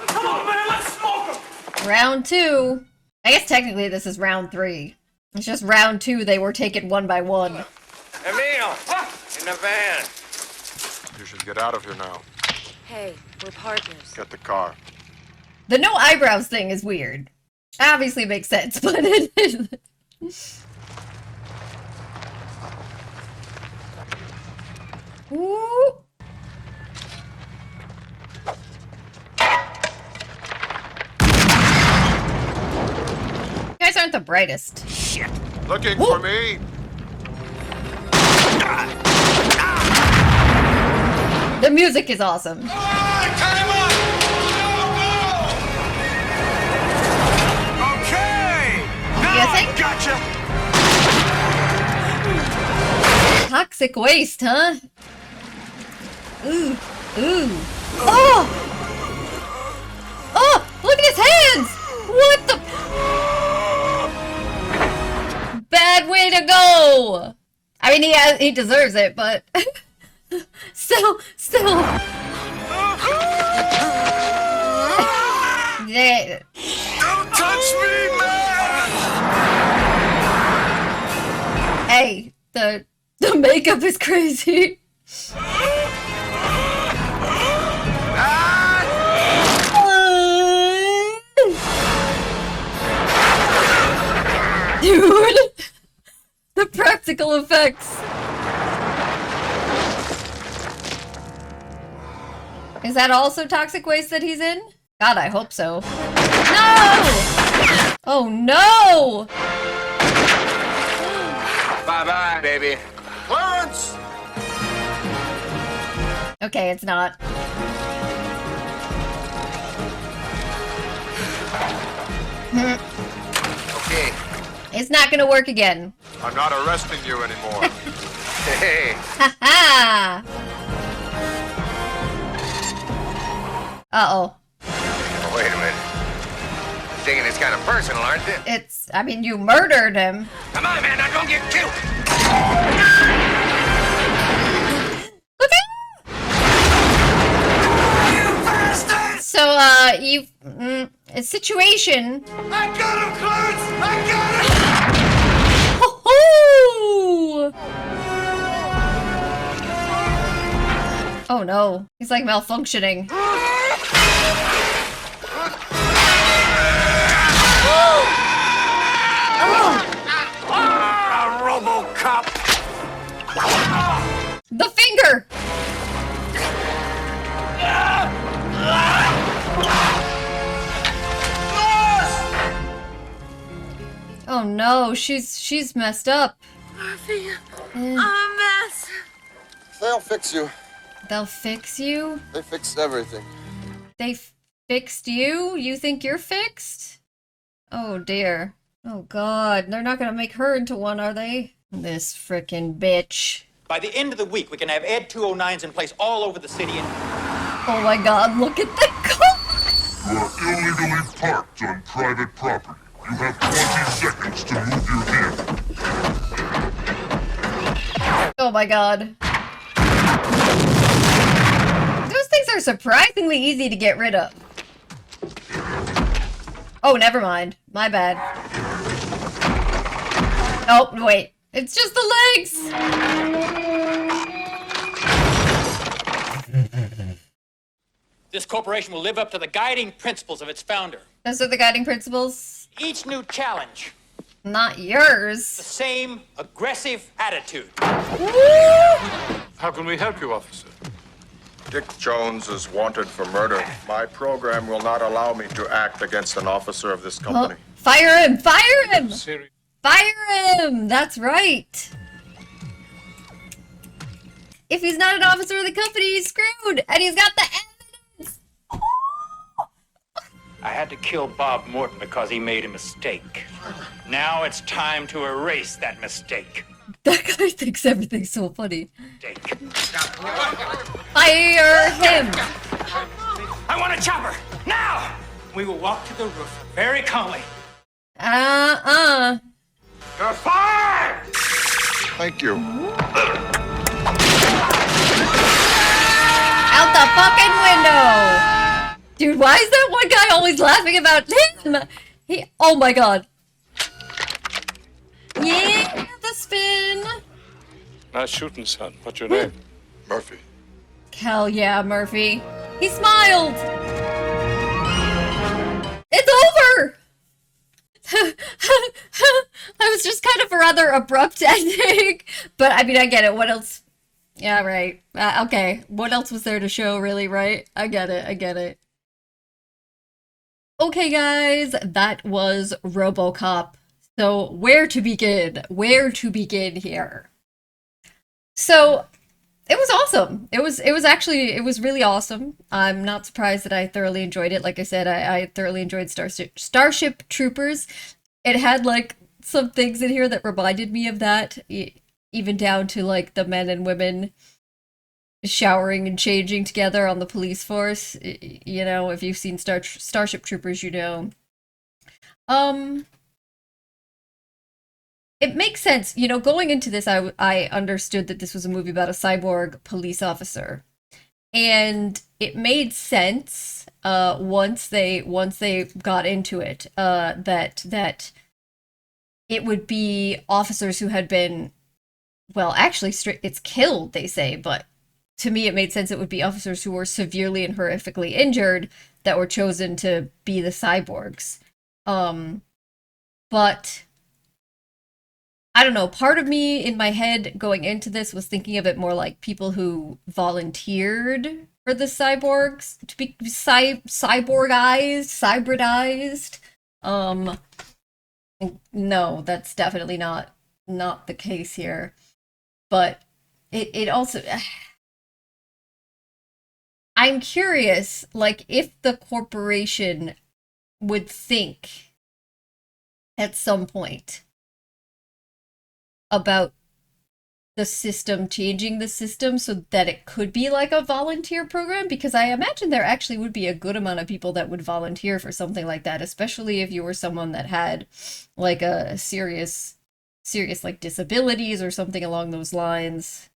Come on, man, let's smoke him! Round 2. I guess technically this is round 3. It's just round 2, they were taken one by one. Emil! In the van! You should get out of here now. Hey, we're partners. Get the car. The no eyebrows thing is weird. Obviously makes sense, but it is. Ooh. You guys aren't the brightest. Shit! Looking for me? The music is awesome. Okay! You think? Gotcha! Toxic waste, huh? Ooh. Ooh. Oh! Oh! Look at his hands! What the... Bad way to go! I mean, he deserves it, but... still... Yeah. Don't touch me, man! Hey, the makeup is crazy. Dude, the practical effects. Is that also toxic waste that he's in? God, I hope so. No! Oh no! Bye-bye, baby. Clarence! Okay, it's not. Okay. It's not gonna work again. I'm not arresting you anymore. Hey. Ha-ha! Uh-oh. Wait a minute. Thinking it's kind of personal, aren't you? It's, I mean, you murdered him. Come on, man, now don't get killed! Look at So, a situation. I got him, Clarence! I got him! Ho-ho! Oh no, he's like malfunctioning. RoboCop! The finger! Oh no, she's messed up. Murphy, I'm a mess. They'll fix you. They'll fix you? They fixed everything. They fixed you? You think you're fixed? Oh dear. Oh god, they're not gonna make her into one, are they? This frickin' bitch. By the end of the week, we can have Ed 209s in place all over the city and... Oh my god, look at the car! You are illegally parked on private property. You have 20 seconds to move your vehicle. Oh my god. Those things are surprisingly easy to get rid of. Oh, never mind. My bad. Oh, wait. It's just the legs! This corporation will live up to the guiding principles of its founder. Those are the guiding principles? Each new challenge. Not yours. The same aggressive attitude. How can we help you, officer? Dick Jones is wanted for murder. My program will not allow me to act against an officer of this company. Oh, fire him! Fire him! Fire him! That's right. If he's not an officer of the company, he's screwed! And he's got the evidence! I had to kill Bob Morton because he made a mistake. Now it's time to erase that mistake. That guy thinks everything's so funny. Fire him! I want a chopper! Now! We will walk to the roof very calmly. You're fired! Thank you. Out the fucking window! Dude, why is that one guy always laughing about him? Oh my god. Yeah, the spin. Nice shooting, son. What's your name? Murphy. Hell yeah, Murphy. He smiled. It's over! That was just kind of a rather abrupt ending. But, I mean, I get it. What else? Yeah, right. Okay. What else was there to show, really, right? I get it. I get it. Okay, guys. That was RoboCop. So, where to begin? Where to begin here? So, it was awesome. It was really awesome. I'm not surprised that I thoroughly enjoyed it. Like I said, I thoroughly enjoyed Starship Troopers. It had, like, some things in here that reminded me of that, even down to, like, the men and women showering and changing together on the police force. You know, if you've seen Starship Troopers, you know. It makes sense. You know, going into this, I understood that this was a movie about a cyborg police officer. And it made sense once they got into it, that it would be officers who had been, well, actually, it's killed, they say, but to me it made sense it would be officers who were severely and horrifically injured that were chosen to be the cyborgs. But I don't know, part of me in my head going into this was thinking of it more like people who volunteered for the cyborgs to be cybridized. No, that's definitely not the case here. But it also, I'm curious, like, if the corporation would think at some point about the system, changing the system so that it could be like a volunteer program, because I imagine there actually would be a good amount of people that would volunteer for something like that, especially if you were someone that had like a serious like disabilities or something along those lines.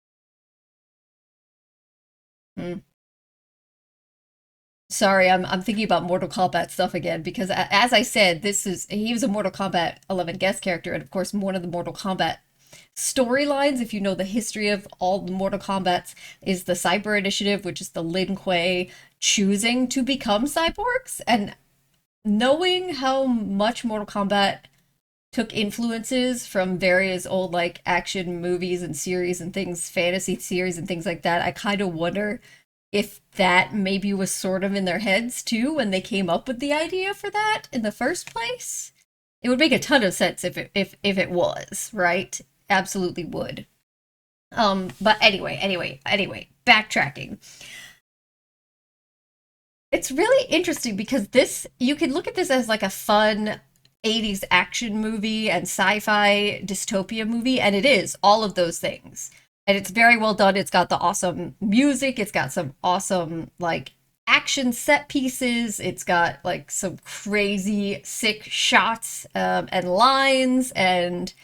Sorry, I'm thinking about Mortal Kombat stuff again, because as I said, he was a Mortal Kombat 11 guest character, and of course one of the Mortal Kombat storylines, if you know the history of all the Mortal Kombats, is the Cyber Initiative, which is the Lin Kuei choosing to become cyborgs. And knowing how much Mortal Kombat took influences from various old, like, action movies and series and things, fantasy series and things like that, I kind of wonder if that maybe was sort of in their heads too when they came up with the idea for that in the first place. It would make a ton of sense if it was, right? Absolutely would. But anyway, backtracking. It's really interesting because you can look at this as like a fun 80s action movie and sci-fi dystopia movie, and it is all of those things. And it's very well done. It's got the awesome music. It's got some awesome, like, action set pieces. It's got, like, some crazy, sick shots and lines, and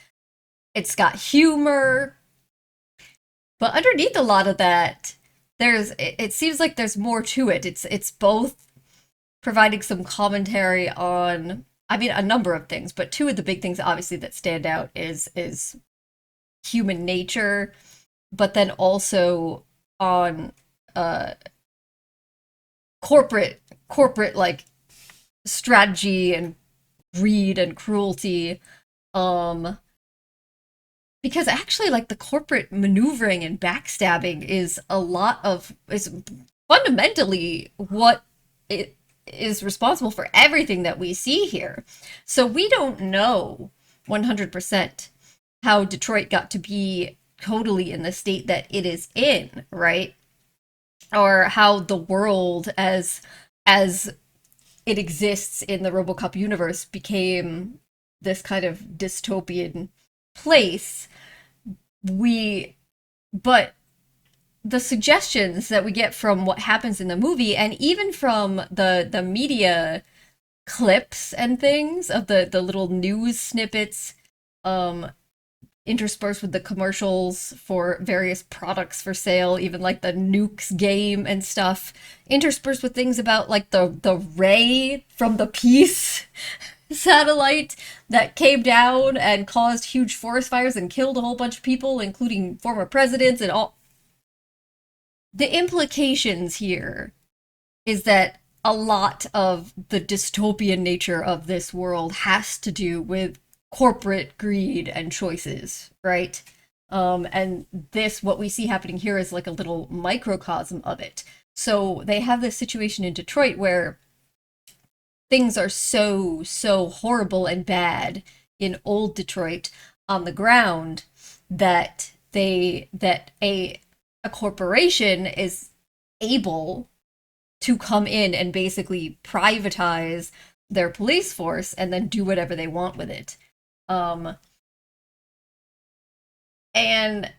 it's got humor. But underneath a lot of that, it seems like there's more to it. It's both providing some commentary on, I mean, a number of things, but two of the big things, obviously, that stand out is human nature, but then also on corporate like strategy and greed and cruelty, because actually, like, the corporate maneuvering and backstabbing is fundamentally what it is responsible for everything that we see here. So we don't know 100% how Detroit got to be totally in the state that it is in, right? Or how the world as it exists in the RoboCop universe became this kind of dystopian place, but the suggestions that we get from what happens in the movie, and even from the media clips and things of the little news snippets, interspersed with the commercials for various products for sale, even like the Nukes game and stuff, interspersed with things about like the ray from the Peace satellite that came down and caused huge forest fires and killed a whole bunch of people, including former presidents and all. The implications here is that a lot of the dystopian nature of this world has to do with corporate greed and choices, right? And this, what we see happening here, is like a little microcosm of it. So they have this situation in Detroit where things are so horrible and bad in old Detroit on the ground that a corporation is able to come in and basically privatize their police force and then do whatever they want with it. And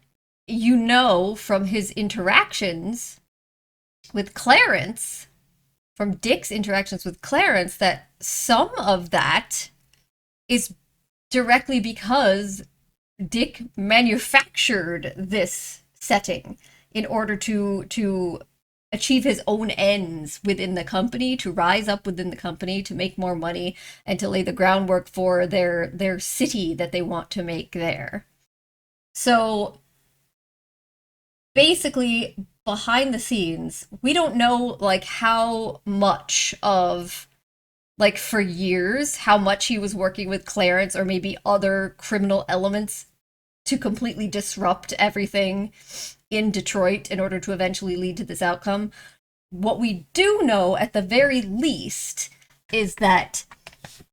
you know from his interactions with Clarence, from Dick's interactions with Clarence, that some of that is directly because Dick manufactured this setting in order to achieve his own ends within the company, to rise up within the company, to make more money, and to lay the groundwork for their city that they want to make there. So basically, behind the scenes, we don't know like how much of, like, for years, how much he was working with Clarence or maybe other criminal elements to completely disrupt everything in Detroit in order to eventually lead to this outcome. What we do know, at the very least, is that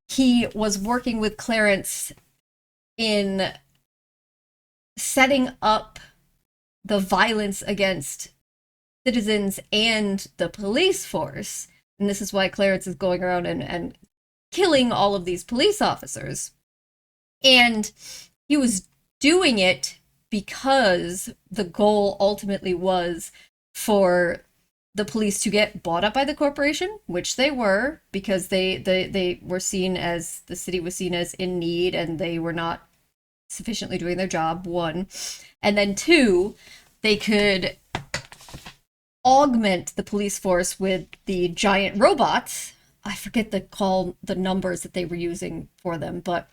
he was working with Clarence in setting up the violence against citizens and the police force. And this is why Clarence is going around and killing all of these police officers. And he was doing it because the goal ultimately was for the police to get bought up by the corporation, which they were, because they were seen as, the city was seen as in need, and they were not sufficiently doing their job, one. And then two, they could augment the police force with the giant robots. I forget the numbers that they were using for them, but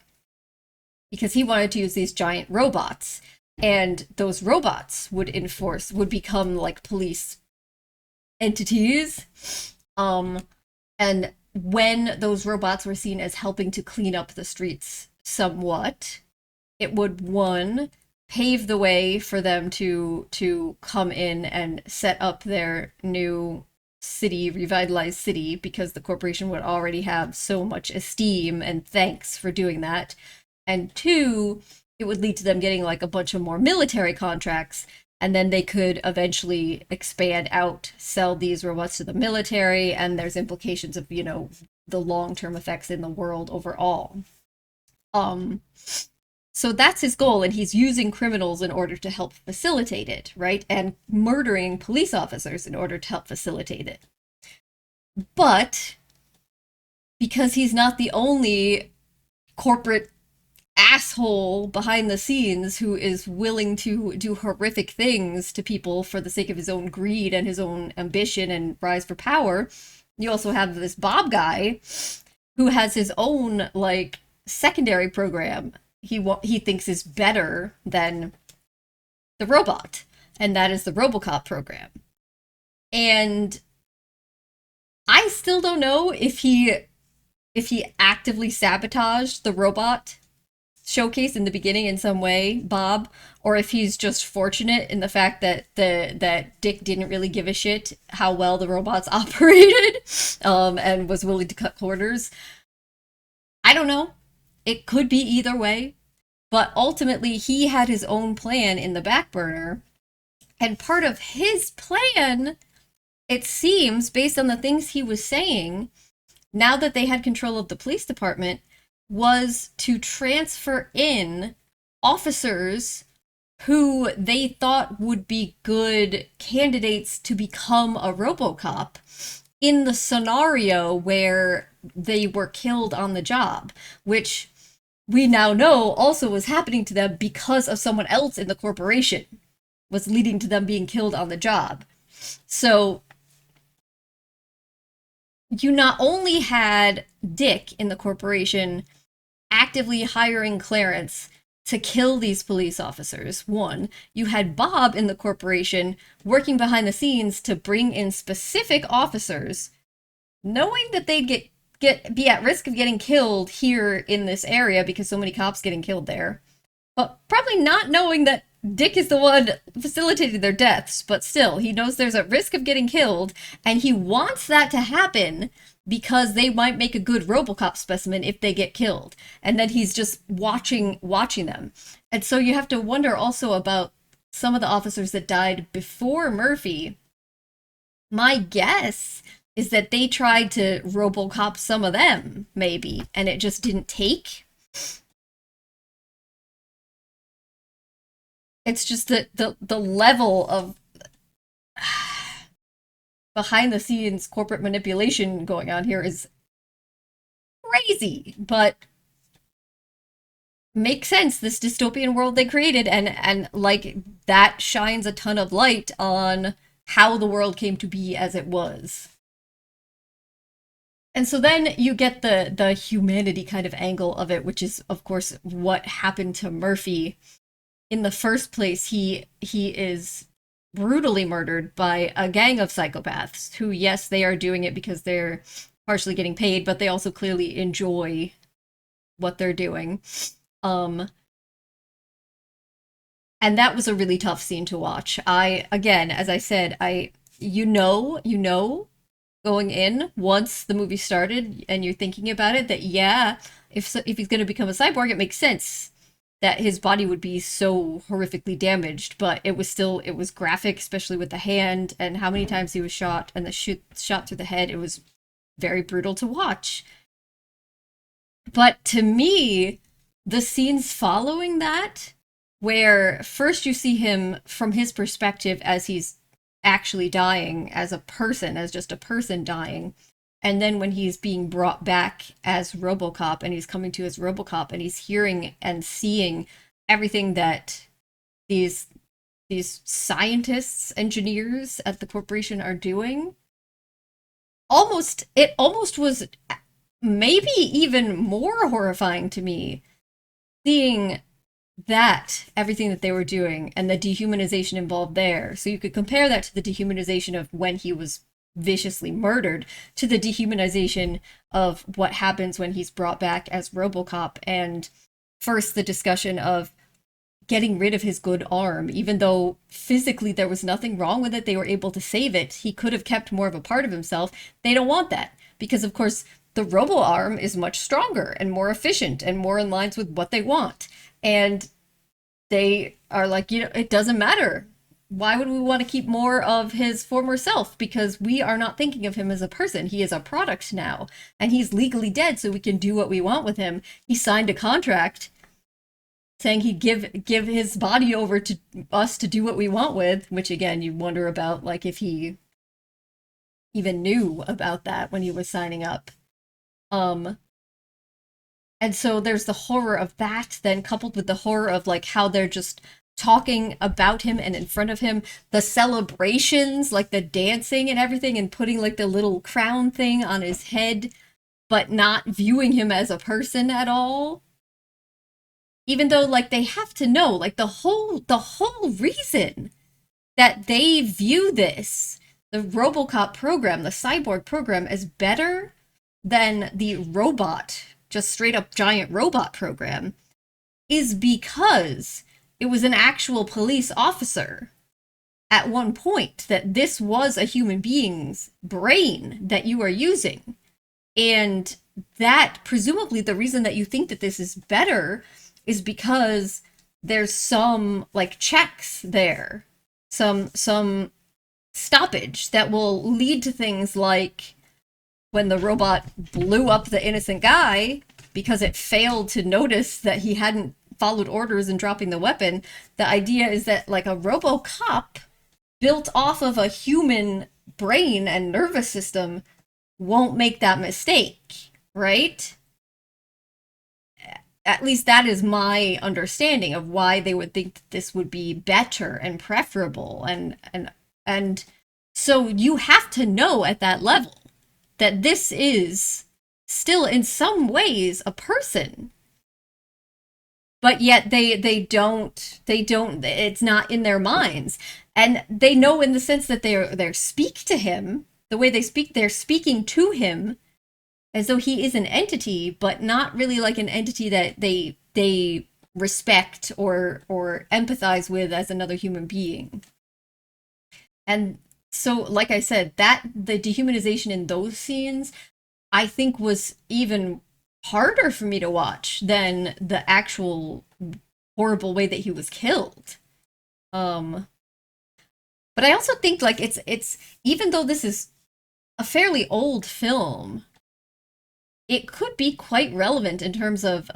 because he wanted to use these giant robots, and those robots would become like police entities. And when those robots were seen as helping to clean up the streets somewhat, it would, one, pave the way for them to come in and set up their new city, revitalized city, because the corporation would already have so much esteem and thanks for doing that. And two, it would lead to them getting like a bunch of more military contracts, and then they could eventually expand out, sell these robots to the military, and there's implications of, you know, the long-term effects in the world overall. So that's his goal, and he's using criminals in order to help facilitate it, right? And murdering police officers in order to help facilitate it. But because he's not the only corporate asshole behind the scenes who is willing to do horrific things to people for the sake of his own greed and his own ambition and rise for power, you also have this Bob guy who has his own, like, secondary program he thinks is better than the robot, and that is the RoboCop program. And I still don't know if he actively sabotaged the robot showcase in the beginning in some way, Bob, or if he's just fortunate in the fact that that Dick didn't really give a shit how well the robots operated, and was willing to cut corners. I don't know. It could be either way, but ultimately he had his own plan in the back burner, and part of his plan, it seems, based on the things he was saying, now that they had control of the police department, was to transfer in officers who they thought would be good candidates to become a RoboCop in the scenario where they were killed on the job, which we now know also was happening to them because of someone else in the corporation was leading to them being killed on the job. So you not only had Dick in the corporation actively hiring Clarence to kill these police officers, one, you had Bob in the corporation working behind the scenes to bring in specific officers, knowing that they'd be at risk of getting killed here in this area because so many cops getting killed there, but probably not knowing that Dick is the one facilitating their deaths, but still, he knows there's a risk of getting killed, and he wants that to happen because they might make a good RoboCop specimen if they get killed. And then he's just watching them. And so you have to wonder also about some of the officers that died before Murphy. My guess is that they tried to RoboCop some of them, maybe, and it just didn't take. It's just that the level of behind the scenes corporate manipulation going on here is crazy, but makes sense. This dystopian world they created, and like that shines a ton of light on how the world came to be as it was. And so then you get the humanity kind of angle of it, which is of course what happened to Murphy. In the first place, he is brutally murdered by a gang of psychopaths who, yes, they are doing it because they're partially getting paid, but they also clearly enjoy what they're doing. And that was a really tough scene to watch. Again, as I said, you know, going in once the movie started and you're thinking about it, that yeah, if he's going to become a cyborg, it makes sense that his body would be so horrifically damaged, but it was graphic, especially with the hand and how many times he was shot and the shot through the head. It was very brutal to watch. But to me, the scenes following that, where first you see him from his perspective as he's actually dying as a person, as just a person dying, and then when he's being brought back as RoboCop and he's coming to as RoboCop and he's hearing and seeing everything that these scientists, engineers at the corporation are doing, it almost was maybe even more horrifying to me seeing that, everything that they were doing and the dehumanization involved there. So you could compare that to the dehumanization of when he was viciously murdered to the dehumanization of what happens when he's brought back as RoboCop. And first the discussion of getting rid of his good arm, even though physically there was nothing wrong with it, they were able to save it. He could have kept more of a part of himself. They don't want that because of course the robo arm is much stronger and more efficient and more in lines with what they want. And they are like, it doesn't matter. Why would we want to keep more of his former self? Because we are not thinking of him as a person. He is a product now, and he's legally dead, so we can do what we want with him. He signed a contract saying he'd give his body over to us to do what we want with, which again, you wonder about, like, if he even knew about that when he was signing up. And so there's the horror of that, then coupled with the horror of like how they're just talking about him and in front of him, the celebrations, like the dancing and everything, and putting like the little crown thing on his head, but not viewing him as a person at all. Even though like they have to know, like the whole reason that they view this, the RoboCop program, the cyborg program, as better than the robot, just straight up giant robot program, is because it was an actual police officer at one point, that this was a human being's brain that you are using. And that, presumably, the reason that you think that this is better is because there's some, like, checks there. Some stoppage that will lead to things like, when the robot blew up the innocent guy because it failed to notice that he hadn't followed orders in dropping the weapon. The idea is that like a RoboCop built off of a human brain and nervous system won't make that mistake, right? At least that is my understanding of why they would think that this would be better and preferable. And so you have to know at that level that this is still in some ways a person. But yet they don't, it's not in their minds. And they know in the sense that they're speak to him, the way they speak, they're speaking to him as though he is an entity, but not really like an entity that they respect or empathize with as another human being. And so, like I said, that the dehumanization in those scenes, I think was even harder for me to watch than the actual horrible way that he was killed. But I also think like it's even though this is a fairly old film, it could be quite relevant in terms of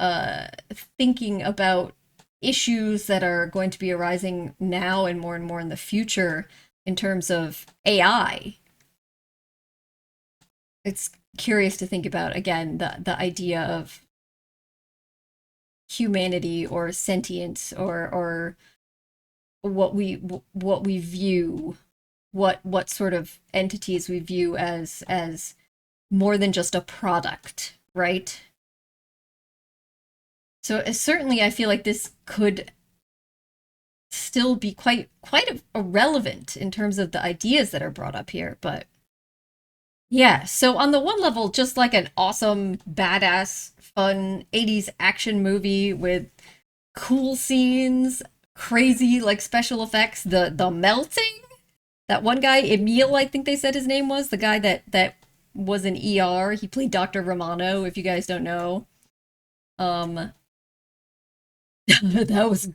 thinking about issues that are going to be arising now and more in the future in terms of AI. It's curious to think about, again, the idea of humanity or sentience or what we view, what sort of entities we view as more than just a product, right? So certainly I feel like this could still be quite irrelevant in terms of the ideas that are brought up here, but yeah. So on the one level, just like an awesome, badass, fun 80s action movie with cool scenes, crazy like special effects, the melting, that one guy, Emil, I think they said his name was, the guy that was in ER. He played Dr. Romano, if you guys don't know. That was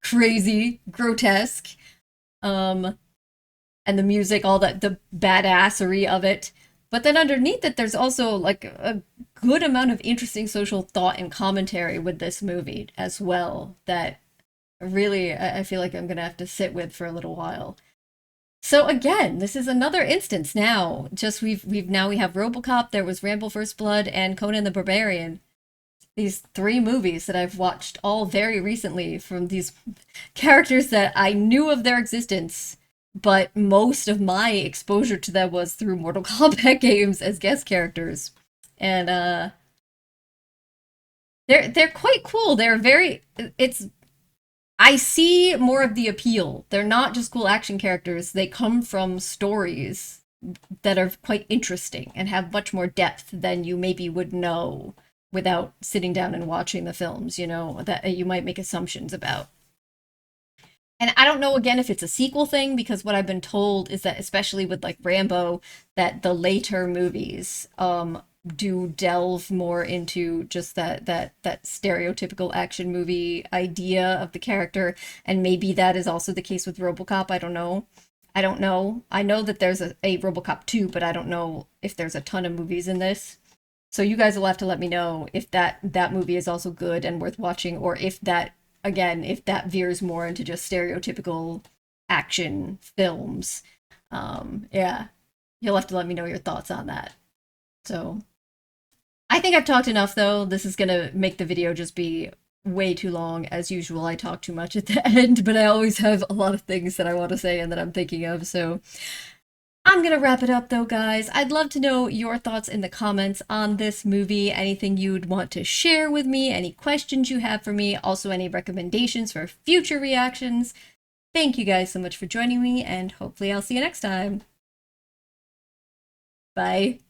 crazy, grotesque. And the music, all that, the badassery of it. But then underneath it, there's also like a good amount of interesting social thought and commentary with this movie as well that really I feel like I'm gonna have to sit with for a little while. So again, this is another instance now. Just we have RoboCop, there was Rambo First Blood, and Conan the Barbarian. These three movies that I've watched all very recently from these characters that I knew of their existence, but most of my exposure to them was through Mortal Kombat games as guest characters. And they're quite cool. They're very I see more of the appeal. They're not just cool action characters. They come from stories that are quite interesting and have much more depth than you maybe would know without sitting down and watching the films, you know, that you might make assumptions about. And I don't know, again, if it's a sequel thing, because what I've been told is that, especially with like Rambo, that the later movies do delve more into just that stereotypical action movie idea of the character, and maybe that is also the case with RoboCop. I don't know. I know that there's a RoboCop 2, but I don't know if there's a ton of movies in this. So you guys will have to let me know if that movie is also good and worth watching, or if that, again, if that veers more into just stereotypical action films. Yeah, you'll have to let me know your thoughts on that. So I think I've talked enough, though. This is gonna make the video just be way too long. As usual, I talk too much at the end, but I always have a lot of things that I want to say and that I'm thinking of, so I'm gonna wrap it up though, guys. I'd love to know your thoughts in the comments on this movie, anything you'd want to share with me, any questions you have for me, also any recommendations for future reactions. Thank you guys so much for joining me, and hopefully I'll see you next time. Bye.